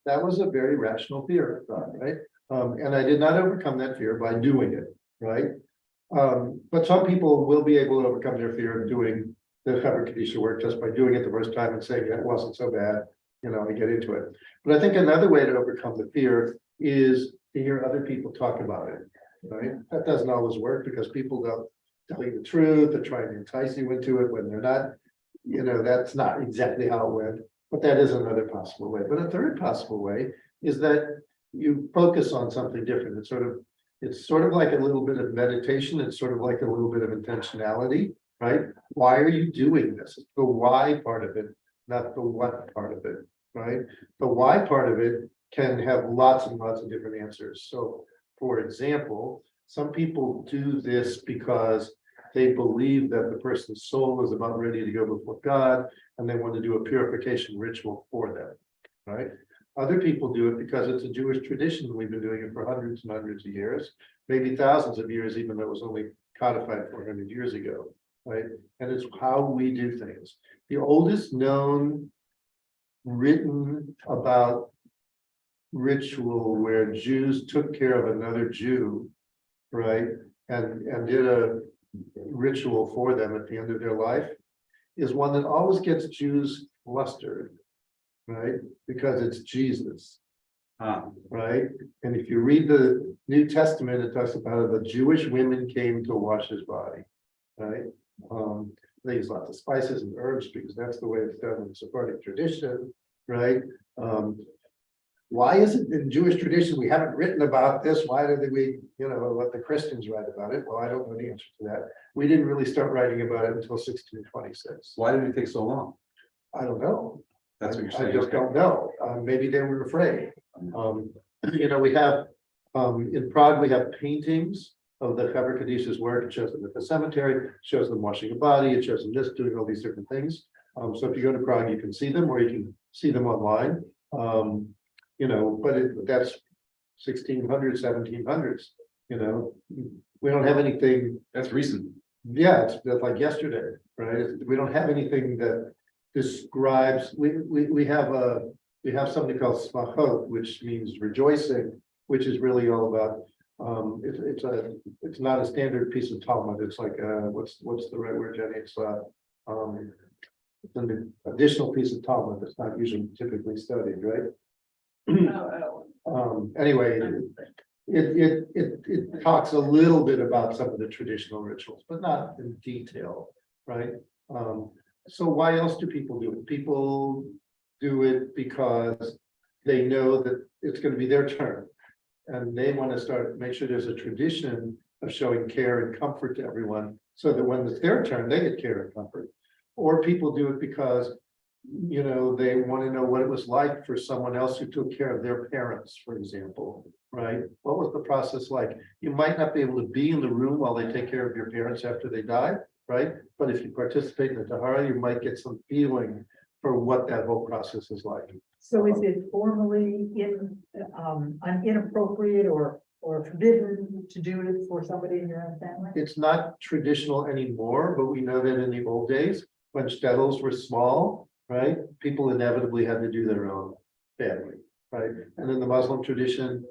That was a very rational fear, I thought, right? And I did not overcome that fear by doing it, right? But some people will be able to overcome their fear of doing the Chevra Kaddisha work just by doing it the first time and saying that wasn't so bad, and get into it. But I think another way to overcome the fear is to hear other people talk about it, right? That doesn't always work because people don't tell you the truth, they're trying to entice you into it when they're not, that's not exactly how it went, but that is another possible way. But a third possible way is that you focus on something different. It's sort of like a little bit of meditation. It's sort of like a little bit of intentionality, right? Why are you doing this? It's the why part of it, not the what part of it, right? The why part of it can have lots and lots of different answers. So, for example, some people do this because they believe that the person's soul is about ready to go before God, and they want to do a purification ritual for them, right? Other people do it because it's a Jewish tradition. We've been doing it for hundreds and hundreds of years, maybe thousands of years, even though it was only codified 400 years ago, right? And it's how we do things. The oldest known written about ritual where Jews took care of another Jew, right? And did a ritual for them at the end of their life is one that always gets Jews flustered, right? Because it's Jesus, right? And if you read the New Testament, it talks about it, the Jewish women came to wash his body, right? They use lots of spices and herbs because that's the way it's done in Sephardic tradition, right? Why is it in Jewish tradition we haven't written about this? Why did we, let the Christians write about it? Well, I don't know the answer to that. We didn't really start writing about it until 1626. Why did it take so long? I don't know. That's what you're I saying. just okay. don't know. Maybe they were afraid. We have, in Prague, we have paintings of the Chevra Kaddisha's work. It shows them at the cemetery, shows them washing a body, it shows them this, doing all these different things. So if you go to Prague, you can see them, or you can see them online. But that's 1600s, 1700s, we don't have anything. That's recent. Yeah, it's like yesterday, right? We don't have anything that describes, we have something called smachot, which means rejoicing, which is really all about, it's not a standard piece of Talmud. It's like, what's the right word, Jenny? It's It's an additional piece of Talmud that's not usually typically studied, right? Anyway, it talks a little bit about some of the traditional rituals, but not in detail, right? So why else do people do it? People do it because they know that it's going to be their turn. And they want to make sure there's a tradition of showing care and comfort to everyone, so that when it's their turn, they get care and comfort. Or people do it because, you know, they want to know what it was like for someone else who took care of their parents, for example, right? What was the process like? You might not be able to be in the room while they take care of your parents after they die, right? But if you participate in the taharah, you might get some feeling for what that whole process is like. So is it formally inappropriate or forbidden to do it for somebody in your own family? It's not traditional anymore, but we know that in the old days, when shtetls were small, right, people inevitably had to do their own family, right? And in the Muslim tradition,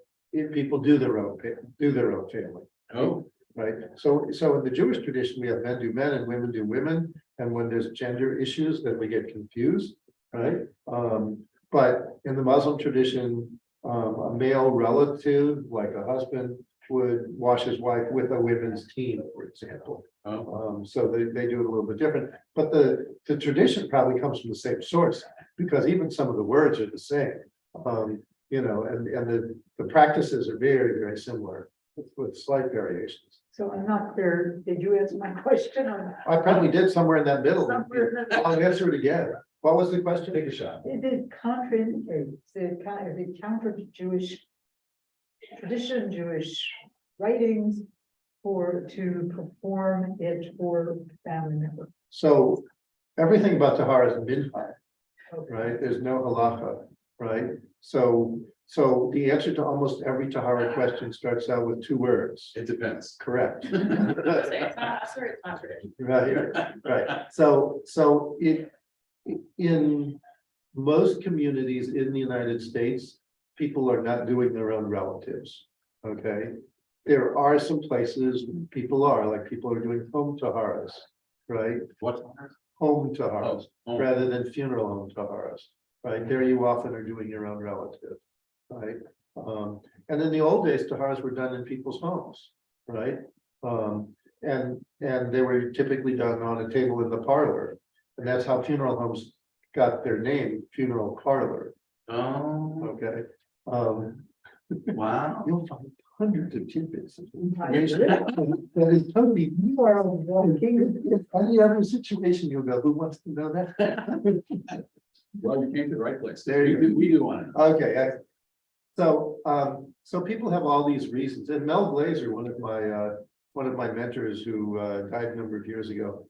people do their own family. Oh, Right, so in the Jewish tradition, we have men do men and women do women, and when there's gender issues, then we get confused, right? But in the Muslim tradition, a male relative, like a husband, would wash his wife with a women's team, for example. So they do it a little bit different, but the tradition probably comes from the same source, because even some of the words are the same. You know, and the practices are very, very similar with slight variations. So I'm not clear, did you answer my question or? I probably did somewhere in that middle. Somewhere in the- I'll answer it again. What was the question? Take a shot. Is it contraindicated? Is it counter to Jewish tradition, Jewish writings to perform it for family members? So everything about taharah is minhag, right? There's no halacha, right? So the answer to almost every taharah question starts out with two words. it depends. Correct. It's not tradition. Right. So in most communities in the United States, people are not doing their own relatives. Okay. There are some places people are doing home taharas, right? What? Home taharas, Oh, rather than funeral home taharas, right? There you often are doing your own relative, right? And in the old days, taharas were done in people's homes, right? And they were typically done on a table in the parlor. And that's how funeral homes got their name, funeral parlor, oh, okay? wow. You'll find hundreds of tidbits. of information That is totally, you are walking, if any other situation, you'll go, who wants to know that? Well, you came to the right place. There you go. We do want to. Okay, so people have all these reasons, and Mel Glazer, one of my mentors who died a number of years ago,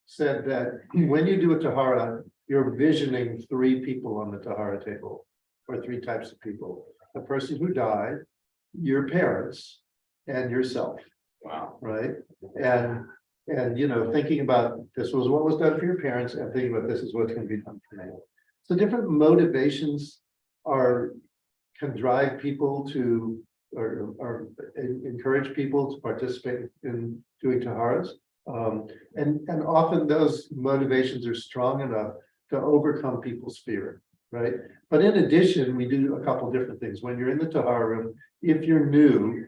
said that when you do a taharah, you're visioning three people on the taharah table, or three types of people: the person who died, your parents, and yourself, Wow. right? And you know, thinking about this was what was done for your parents, and thinking about this is what's going to be done for me. So different motivations can drive people to or encourage people to participate in doing taharas. And often those motivations are strong enough to overcome people's fear, right? But in addition, we do a couple different things. When you're in the tahara room, if you're new,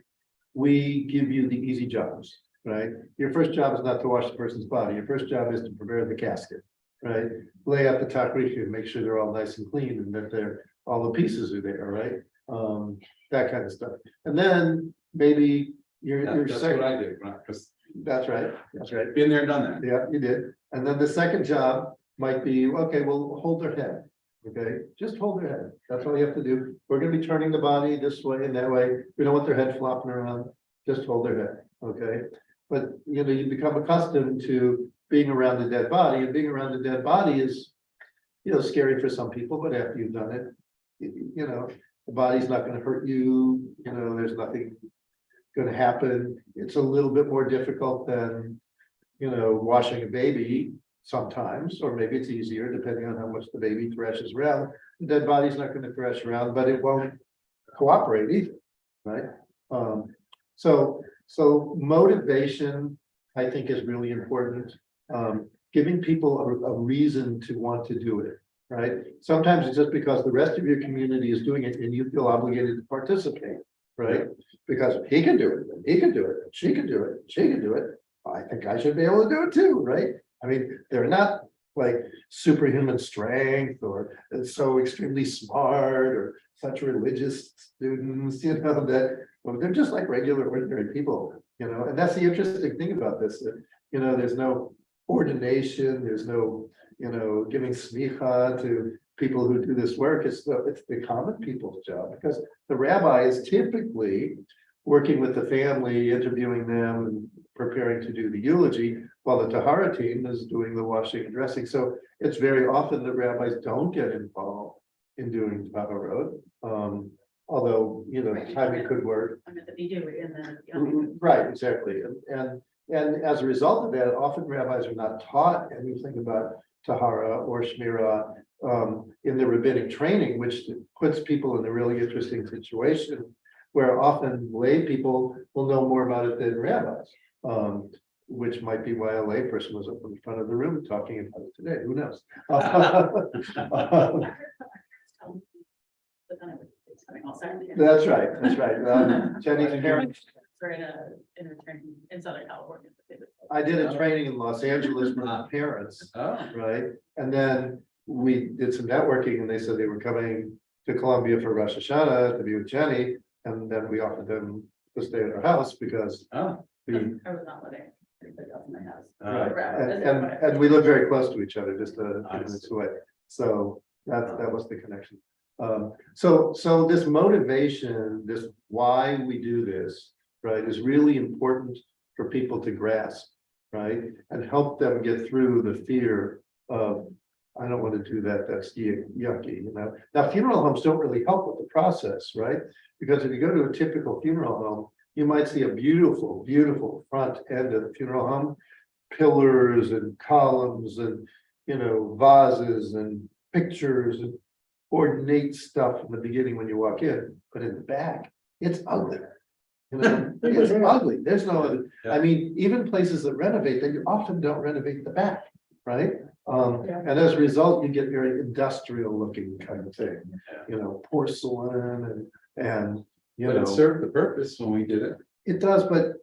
we give you the easy jobs, right? Your first job is not to wash the person's body. Your first job is to prepare the casket, right? Lay out the taharah, make sure they're all nice and clean and that all the pieces are there, right? That kind of stuff. And then maybe your That's second. what I did, right? Because That's right. That's right. been there, done that. Yeah, you did. And then the second job might be, okay, well, hold their head. Okay, just hold their head. That's all you have to do. We're gonna be turning the body this way and that way. We don't want their head flopping around. Just hold their head. Okay. But you know, you become accustomed to being around the dead body, and being around the dead body is, you know, scary for some people, but after you've done it, you know, the body's not gonna hurt you. You know, there's nothing gonna happen. It's a little bit more difficult than, you know, washing a baby sometimes, or maybe it's easier depending on how much the baby thrashes around. The dead body's not going to thrash around, but it won't cooperate either, right? So motivation, I think, is really important. giving people a reason to want to do it, right? Sometimes it's just because the rest of your community is doing it and you feel obligated to participate, right? Because he can do it, and he can do it, and she can do it, and she can do it. I think I should be able to do it too, right? I mean, they're not like superhuman strength or so extremely smart or such religious students, that, well, they're just like regular ordinary people, and that's the interesting thing about this, that, there's no ordination, there's no, giving smicha to people who do this work. It's the common people's job, because the rabbi is typically working with the family, interviewing them and preparing to do the eulogy, while the taharah team is doing the washing and dressing. So it's very often the rabbis don't get involved in doing taharah, although, timing could work. I mean, the video and then. Right, exactly. And as a result of that, often rabbis are not taught anything about taharah or shmira in the rabbinic training, which puts people in a really interesting situation where often lay people will know more about it than rabbis, which might be why a layperson was up in the front of the room talking about it today. Who knows? It's coming all Saturday. That's right. That's right. Jenny's parents. For in a training in Southern California. I did a training in Los Angeles for my parents, Oh, right? And then we did some networking, and they said they were coming to Columbia for Rosh Hashanah to be with Jenny, and then we offered them to stay at our house because oh, we, I was not living anybody else in my house. right, and we live very close to each other, just a few minutes away. So that was the connection. So this motivation, this why we do this, right, is really important for people to grasp, right, and help them get through the fear of, I don't want to do that, that's yucky, Now, funeral homes don't really help with the process, right? Because if you go to a typical funeral home, you might see a beautiful, beautiful front end of the funeral home, pillars and columns and, vases and pictures and ornate stuff in the beginning when you walk in, but in the back, it's ugly. It's ugly. There's no other, I mean, even places that renovate, they often don't renovate the back, right? And as a result, you get very industrial looking kind of thing, porcelain and but it served the purpose when we did it. it does, but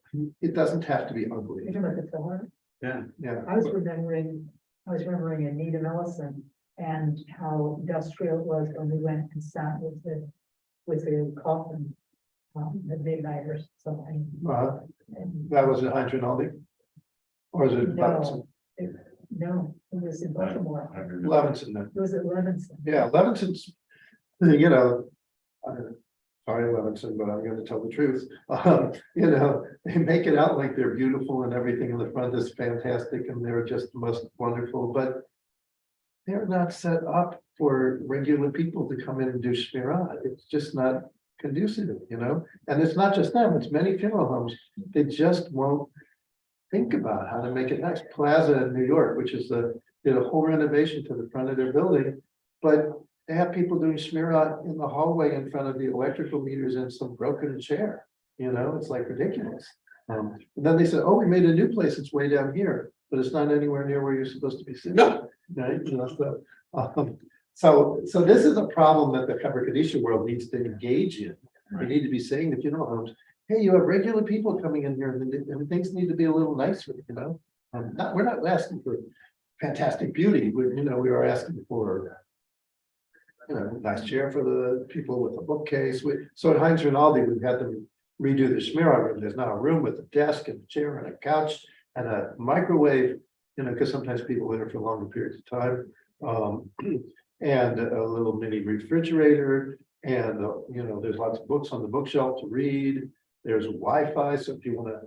it doesn't have to be ugly. You know, the taharah. Yeah. I was remembering Anita Ellison and how industrial it was when we went and sat with the coffin, the midnight or something. And That was in Hydrinaldi? Or is it Levinson? no, it was in Baltimore. Levinson, then. It was at Levinson. Yeah, Levinson's, sorry, Levinson, but I'm gonna tell the truth. They make it out like they're beautiful and everything in the front is fantastic and they're just the most wonderful, but they're not set up for regular people to come in and do shmira. It's just not conducive, and it's not just them, it's many funeral homes. They just won't think about how to make it nice. Plaza in New York, which is did a whole renovation to the front of their building, but they have people doing shmira in the hallway in front of the electrical meters in some broken chair. It's like ridiculous. And then they said, oh, we made a new place, it's way down here, but it's not anywhere near where you're supposed to be sitting. No. Right? So this is a problem that the Chevra Kaddisha world needs to engage in. We need to be saying to funeral homes, hey, you have regular people coming in here and things need to be a little nicer, we're not asking for fantastic beauty, we are asking for nice chair for the people with a bookcase. So at Heinz Rinaldi, we've had them redo the shmira room. There's now a room with a desk and a chair and a couch and a microwave, because sometimes people live for longer periods of time. And a little mini refrigerator, and there's lots of books on the bookshelf to read. There's Wi-Fi, so if you want to,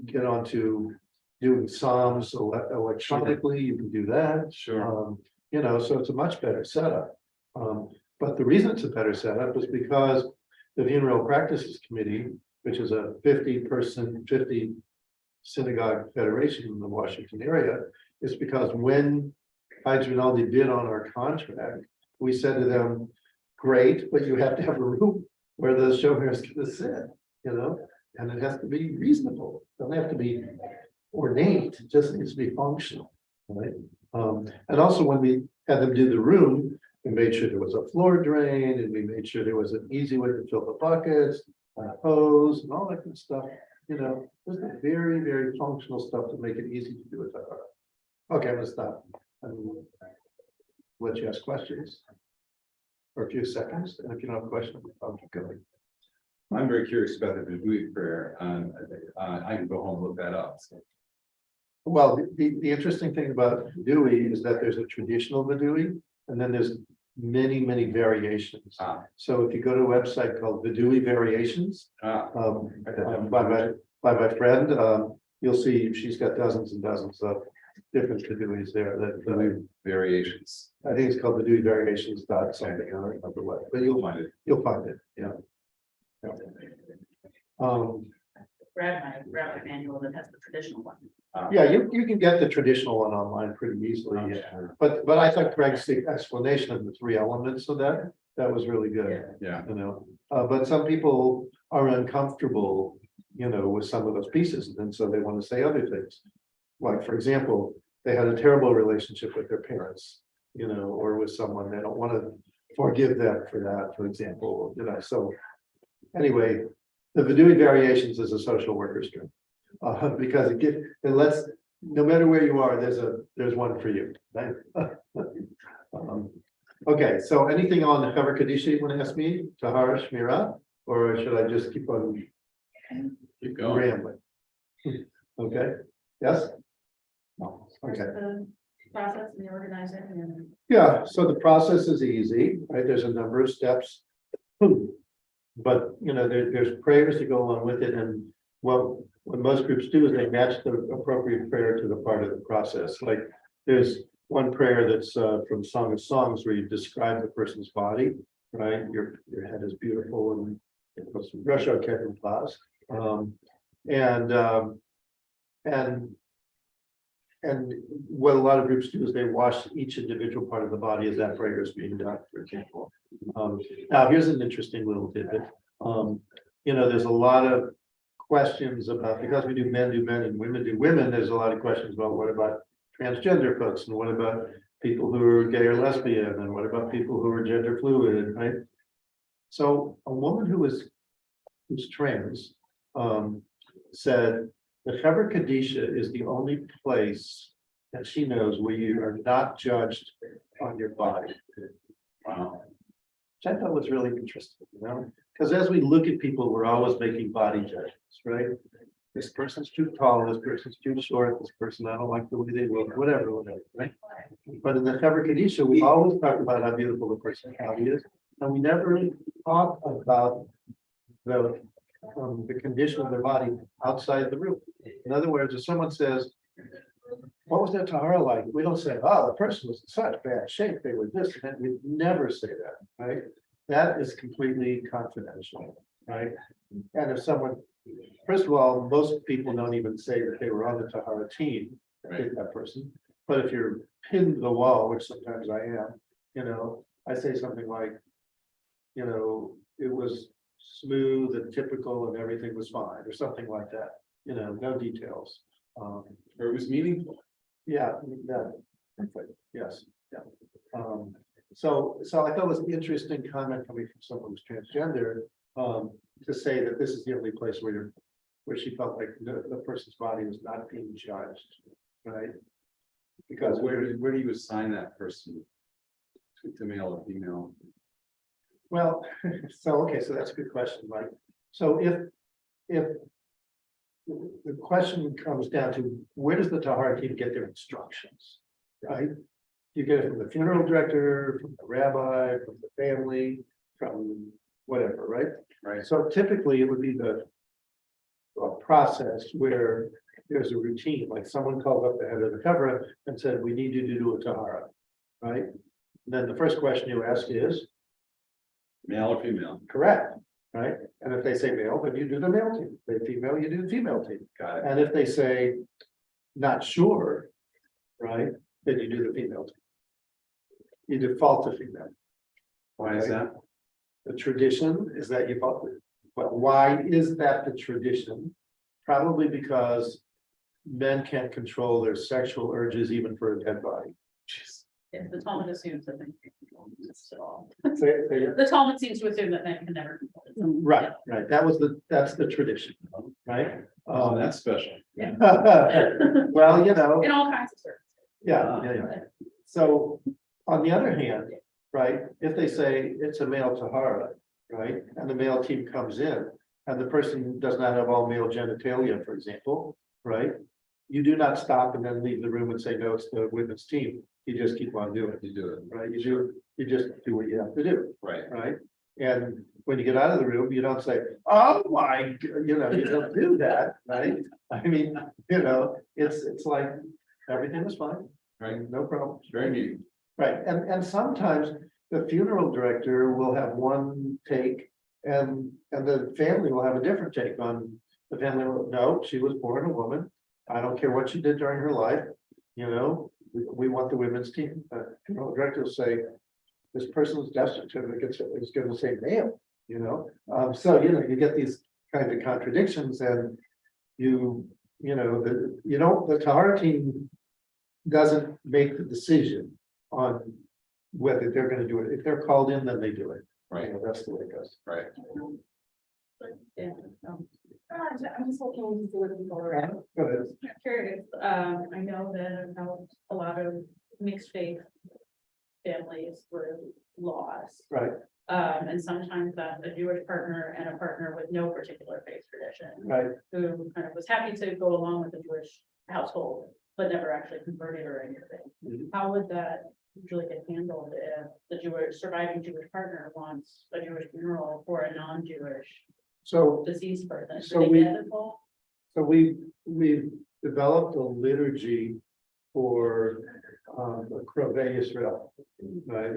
get onto doing Psalms electronically, you can do that. Sure. So it's a much better setup. But the reason it's a better setup is because the Funeral Practices Committee, which is a 50 synagogue federation in the Washington area, is because when Heinz Rinaldi bid on our contract, we said to them, great, but you have to have a room where the showmare is going to sit, and it has to be reasonable. It doesn't have to be ornate, it just needs to be functional, right? And also when we had them do the room, we made sure there was a floor drain and we made sure there was an easy way to fill the buckets, hose and all that good stuff, just a very, very functional stuff to make it easy to do it. Okay, I'm gonna stop. And let you ask questions for a few seconds, and if you don't have a question, I'll keep going. I'm very curious about the Vidui prayer, I can go home and look that up. Well, the interesting thing about Vidui is that there's a traditional Vidui, and then there's many, many variations. So if you go to a website called Vidui Variations, by my friend, you'll see she's got dozens and dozens of different Viduis there. That Variations. I think it's called Vidui Variations dot something. I don't remember what, but you'll find it. You'll find it. Yeah. Grab my manual that has the traditional one. Yeah, you can get the traditional one online pretty easily. Yeah. But I thought Greg's explanation of the three elements of that was really good. Yeah. But some people are uncomfortable, with some of those pieces, and so they want to say other things. Like, for example, they had a terrible relationship with their parents, or with someone, they don't want to forgive them for that, for example, so. Anyway, the Vidui Variations is a social worker's term. Because it lets, no matter where you are, there's one for you, right? Okay, so anything on the Chevra Kaddisha you want to ask me, taharah, shmira, or should I just keep on rambling? Okay, yes? No, okay. The process and the organizing and. Yeah, so the process is easy, right? There's a number of steps. But, there's prayers to go along with it, and what most groups do is they match the appropriate prayer to the part of the process. Like, there's one prayer that's from Song of Songs where you describe the person's body, right? Your head is beautiful and it goes from brush out Kevin Plaza. And what a lot of groups do is they wash each individual part of the body as that prayer is being done, for example. Now, here's an interesting little tidbit. There's a lot of questions about, because we do men and women do women, there's a lot of questions about what about transgender folks, and what about people who are gay or lesbian, and what about people who are gender fluid, right? So a woman who's trans said the Chevra Kaddisha is the only place that she knows where you are not judged on your body. Wow. Which I thought was really interesting, because as we look at people, we're always making body judgments, right? This person's too tall, this person's too short, this person, I don't like the way they look, whatever, right? But in the Chevra Kaddisha, we always talk about how beautiful the personality is, and we never really talk about the condition of their body outside the room. In other words, if someone says, what was their taharah like? We don't say, oh, the person was in such bad shape, they were this, and we never say that, right? That is completely confidential, right? And if someone, first of all, most people don't even say that they were on the taharah team, right, that person. But if you're pinned to the wall, which sometimes I am, I say something like, it was smooth and typical and everything was fine, or something like that, no details. Or it was meaningful. Yeah, yes, yeah. So I thought it was an interesting comment coming from someone who's transgender, to say that this is the only place where she felt like the person's body was not being judged, right? Because where do you assign that person to male or female? Well, so that's a good question, Mike. So if the question comes down to where does the taharah team get their instructions, right? You get it from the funeral director, from the rabbi, from the family, from whatever, right? Right. So typically it would be a process where there's a routine, like someone called up the head of the Chevra and said, we need you to do a taharah, right? And then the first question you ask is, Male or female? correct, right? And if they say male, then you do the male team. If they female, you do the female team. Got it. And if they say not sure, right, then you do the female team. You default to female. Why is that? The tradition is that you default. But why is that the tradition? Probably because men can't control their sexual urges even for a dead body. Yeah, the Talmud assumes that men can control this at all. Say it. The Talmud seems to assume that men can never control it. Right, right. That's the tradition, right? Oh, that's special. Well, you know, In all kinds of circumstances. yeah. So on the other hand, right, if they say it's a male taharah, right, and the male team comes in and the person does not have all male genitalia, for example, right? You do not stop and then leave the room and say, no, it's the women's team. You just keep on doing it, You do it, right? You just do what you have to do, right? right? And when you get out of the room, you don't say, oh my, you don't do that, right? I mean, it's like, everything was fine, Right, no problem. very neat. Right, and sometimes the funeral director will have one take and the family will have a different take on the family. No, she was born a woman. I don't care what she did during her life, we want the women's team. Funeral director will say, this person's death certificate is going to say male, so, you get these kind of contradictions and the taharah team doesn't make the decision on whether they're gonna do it. If they're called in, then they do it. Right, That's the way it goes. right. Yeah. I'm just looking to see what people are at. But Curious, I know that about a lot of mixed faith families through laws. right, And sometimes that's a Jewish partner and a partner with no particular faith tradition, right. who kind of was happy to go along with the Jewish household, but never actually converted or anything. Mhm. How would that usually get handled if the surviving Jewish partner wants a Jewish funeral for a non-Jewish So, deceased person? So Do they we- get involved? we've developed a liturgy for a Krovei Israel, right?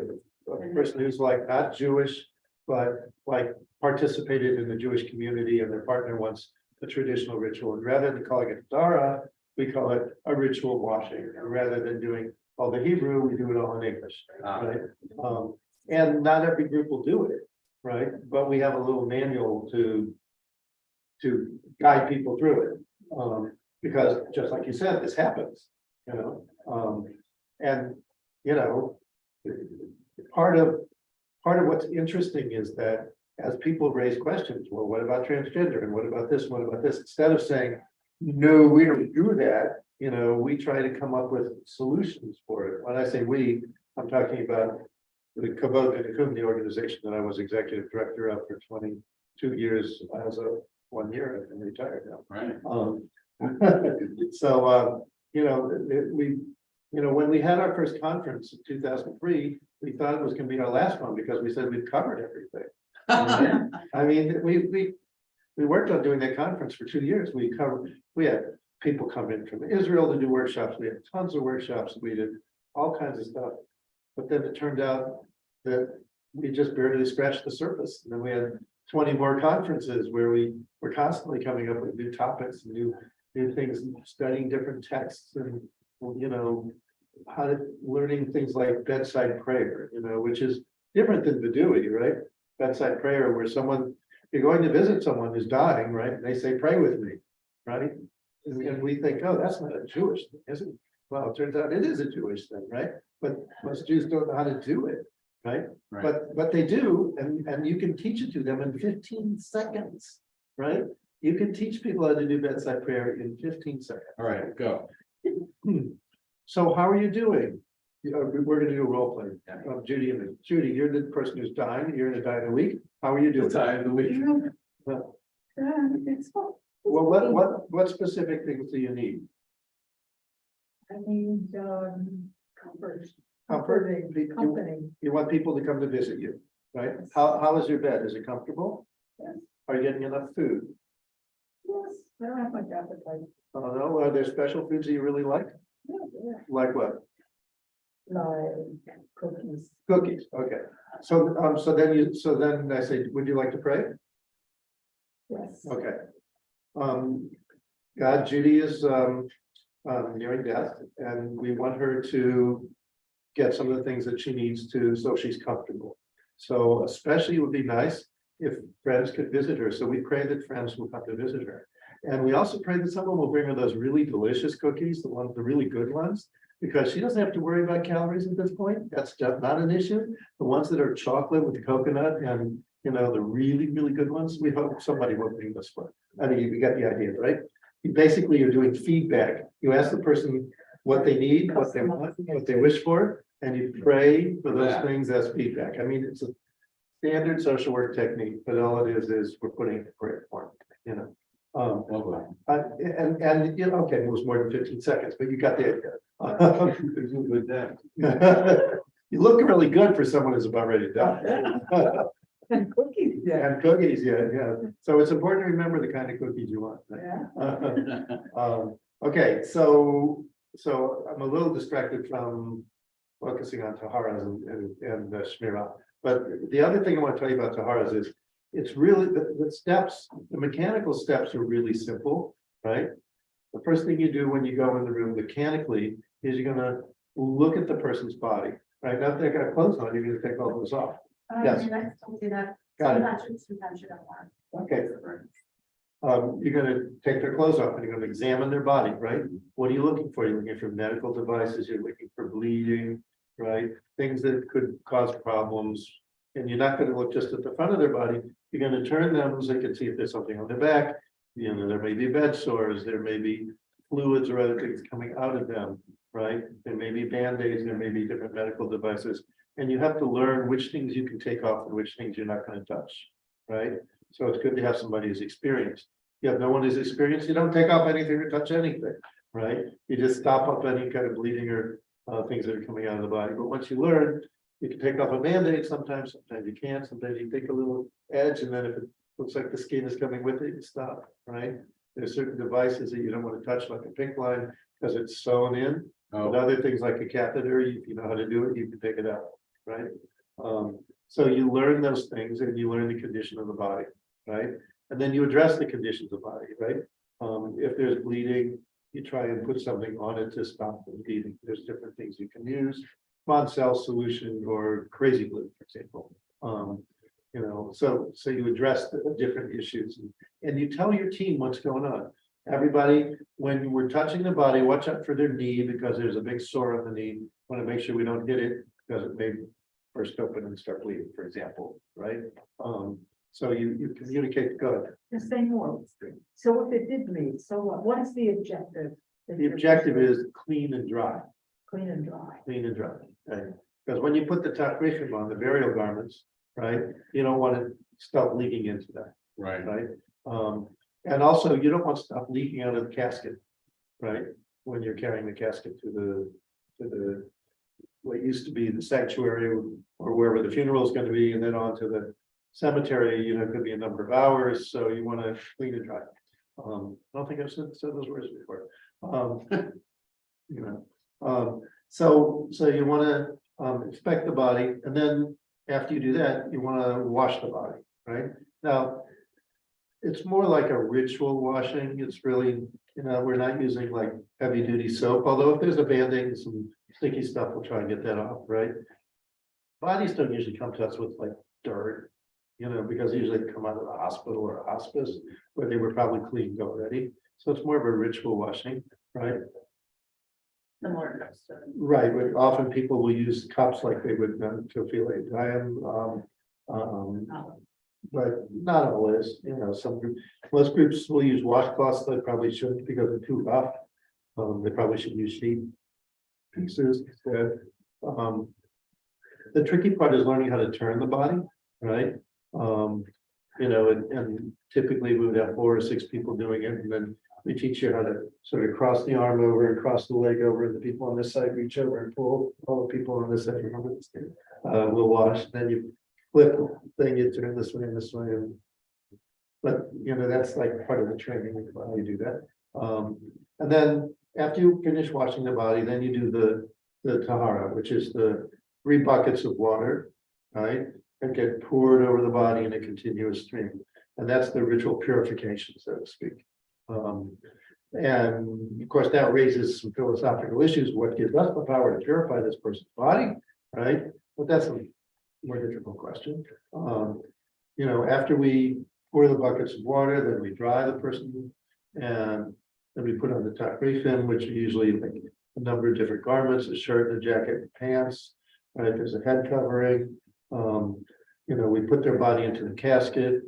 A person who's like not Jewish, but like participated in the Jewish community and their partner wants a traditional ritual. And rather than calling it taharah, we call it a ritual washing. And rather than doing all the Hebrew, we do it all in English, right? And not every group will do it, right? But we have a little manual to guide people through it. Because just like you said, this happens, and, part of what's interesting is that as people raise questions, well, what about transgender? And what about this? What about this? Instead of saying, no, we don't do that, we try to come up with solutions for it. When I say we, I'm talking about the Kavod and the organization that I was executive director of for 22 years as of 1 year. I'm retired now. Right. So, when we had our first conference in 2003, we thought it was going to be our last one because we said we've covered everything. I mean, we worked on doing that conference for 2 years. We had people come in from Israel to do workshops. We had tons of workshops. We did all kinds of stuff. But then it turned out that we just barely scratched the surface. And then we had 20 more conferences where we were constantly coming up with new topics, and new things, and studying different texts and, learning things like bedside prayer, which is different than Vidui, right? Bedside prayer, where you're going to visit someone who's dying, right? And they say, pray with me, right? And we think, oh, that's not a Jewish thing, is it? Well, it turns out it is a Jewish thing, right? But most Jews don't know how to do it, right? Right. But they do, and you can teach it to them in 15 seconds, right? You can teach people how to do bedside prayer in 15 seconds. All right, go. So how are you doing? We're gonna do a role play. Judy and me. Judy, you're the person who's dying. You're gonna die in a week. How are you doing? Time of the week. Well, what specific things do you need? I need, comfort. Comfort? Company. You want people to come to visit you, right? How is your bed? Is it comfortable? Yes. Are you getting enough food? Yes, I don't have much appetite. I don't know. Are there special foods that you really like? Yeah. Like what? Like cookies. Cookies. Okay. So then I say, would you like to pray? Yes. Okay. God, Judy is nearing death, and we want her to get some of the things that she needs to, so she's comfortable. So especially it would be nice if friends could visit her. So we pray that friends will come to visit her. And we also pray that someone will bring her those really delicious cookies, the really good ones. Because she doesn't have to worry about calories at this point. That's just not an issue. The ones that are chocolate with the coconut and, you know, the really, really good ones, we hope somebody will bring this one. I mean, you got the idea, right? You basically, you're doing feedback. You ask the person what they need, what they want, what they wish for, and you pray for those things as feedback. I mean, it's a standard social work technique, but all it is we're putting it in prayer form, you know. And you know, okay, it was more than 15 seconds, but you got the idea. You look really good for someone who's about ready to die. And cookies, yeah. And cookies, yeah. So it's important to remember the kind of cookies you want. Yeah. Okay, so I'm a little distracted from focusing on taharahs and shmira. But the other thing I want to tell you about taharahs is it's really the steps, the mechanical steps are really simple, right? The first thing you do when you go in the room mechanically is you're gonna look at the person's body, right? Now if they've got clothes on, you're gonna take all those off. Yes. And I still do that. Got it. Sometimes you don't want. Okay. You're gonna take their clothes off and you're gonna examine their body, right? What are you looking for? You're looking for medical devices, you're looking for bleeding, right? Things that could cause problems. And you're not gonna look just at the front of their body, you're gonna turn them so you can see if there's something on their back. You know, there may be bed sores, there may be fluids or other things coming out of them, right? There may be Band-Aids, there may be different medical devices. And you have to learn which things you can take off and which things you're not gonna touch, right? So it's good to have somebody who's experienced. You have no one who's experienced, you don't take off anything or touch anything, right? You just stop up any kind of bleeding or things that are coming out of the body. But once you learn, you can take off a Band-Aid sometimes you can't, sometimes you take a little edge, and then if it looks like the skin is coming with it, you stop, right? There's certain devices that you don't want to touch, like a pink line, because it's sewn in. But other things like a catheter, if you know how to do it, you can take it out, right? So you learn those things and you learn the condition of the body, right? And then you address the conditions of the body, right? If there's bleeding, you try and put something on it to stop the bleeding. There's different things you can use. Cell solution or crazy glue, for example. You know, so you address the different issues and you tell your team what's going on. Everybody, when we're touching the body, watch out for their knee because there's a big sore on the knee. Want to make sure we don't hit it because it may burst open and start bleeding, for example, right? So you communicate good. Just say more. So if it did bleed, so what is the objective? The objective is clean and dry. Clean and dry. Clean and dry, right? Because when you put the taharah on the burial garments, right, you don't want it stuff leaking into that, Right. right? And also you don't want stuff leaking out of the casket, right? When you're carrying the casket to the what used to be the sanctuary or wherever the funeral is going to be, and then on to the cemetery, you know, it could be a number of hours, so you want to clean and dry. I don't think I've said those words before. You know, so you want to inspect the body, and then after you do that, you want to wash the body, right? Now, it's more like a ritual washing. It's really, you know, we're not using like heavy duty soap, although if there's a Band-Aid and some sticky stuff, we'll try and get that off, right? Bodies don't usually come to us with like dirt, you know, because usually they come out of the hospital or a hospice where they were probably cleaned already. So it's more of a ritual washing, right? The more. Right, but often people will use cups like they would to feel a diam, but not always, you know, most groups will use washcloths, they probably shouldn't because they're too rough. They probably should use sheet pieces instead. The tricky part is learning how to turn the body, right? You know, and typically we would have 4 or 6 people doing it, and then we teach you how to sort of cross the arm over and cross the leg over, and the people on this side reach over and pull, all the people on this side, remember this thing? We'll wash, then you flip the thing, you turn this way and this way. But, you know, that's like part of the training, how you do that. And then after you finish washing the body, then you do the taharah, which is the 3 buckets of water, right? And get poured over the body in a continuous stream. And that's the ritual purification, so to speak. And of course, that raises some philosophical issues. What gives us the power to purify this person's body, right? But that's a more difficult question. You know, after we pour the buckets of water, then we dry the person and then we put on the taharah, which are usually like a number of different garments, a shirt, a jacket, and pants, right? There's a head covering. We put their body into the casket.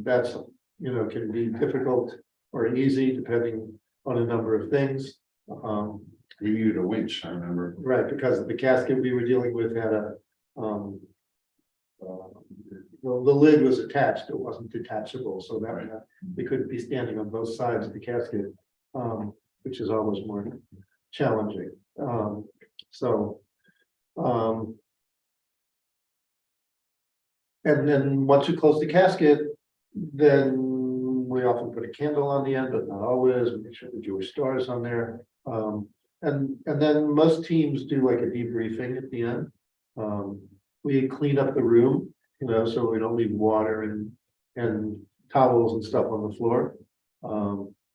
That's, can be difficult or easy depending on a number of things. We needed a winch, I remember. Right, because the casket we were dealing with had a, the lid was attached, it wasn't detachable, so that we couldn't be standing on both sides of the casket, which is always more challenging. And then once we close the casket, then we often put a candle on the end, but not always. We make sure the Jewish star is on there. And then most teams do like a debriefing at the end. We clean up the room, so we don't leave water and towels and stuff on the floor.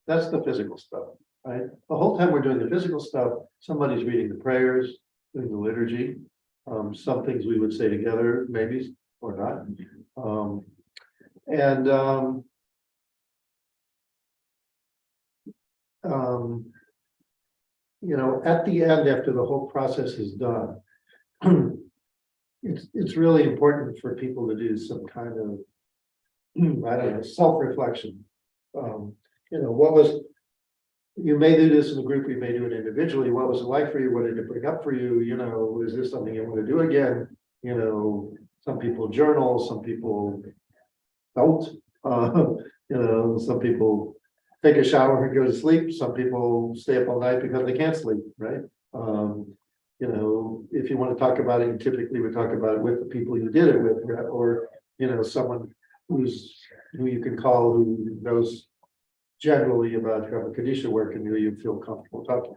That's the physical stuff, right? The whole time we're doing the physical stuff, somebody's reading the prayers, doing the liturgy. Some things we would say together, maybe, or not. At the end, after the whole process is done, it's really important for people to do some kind of, I don't know, self-reflection. You may do this in a group, you may do it individually. What was it like for you? What did it bring up for you? Is this something you want to do again? Some people journal, some people don't. Some people take a shower and go to sleep. Some people stay up all night because they can't sleep, right? If you want to talk about it, you typically would talk about it with the people you did it with, or someone who you can call who knows generally about Chevra Kaddisha work and who you feel comfortable talking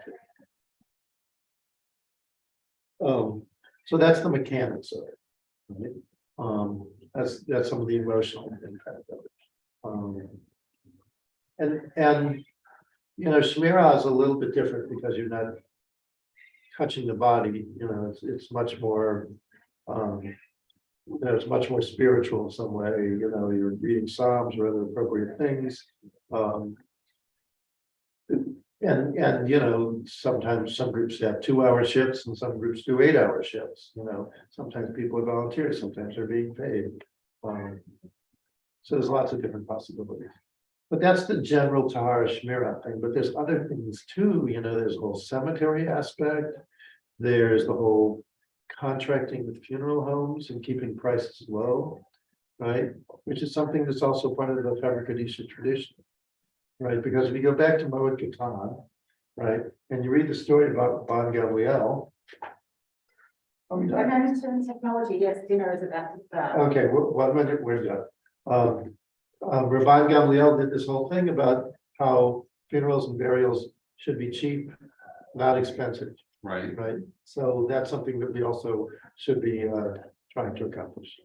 to. So that's the mechanics of it. Right? That's some of the emotional impact of it. And shmira is a little bit different because you're not touching the body. It's much more it's much more spiritual in some way. You're reading Psalms or other appropriate things. Sometimes some groups have 2-hour shifts and some groups do 8-hour shifts. Sometimes people are volunteers, sometimes they're being paid. So there's lots of different possibilities. But that's the general taharah shmira thing. But there's other things too. There's the whole cemetery aspect. There's the whole contracting with funeral homes and keeping prices low, right? Which is something that's also part of the Chevra Kaddisha tradition, right? Because if you go back to Moed Katan, right, and you read the story about Ban Gamliel. Understand technology, yes, dinner is about to start. Okay, 1 minute, where's that? Rabban Gamliel did this whole thing about how funerals and burials should be cheap, not expensive, Right. right? So that's something that we also should be trying to accomplish.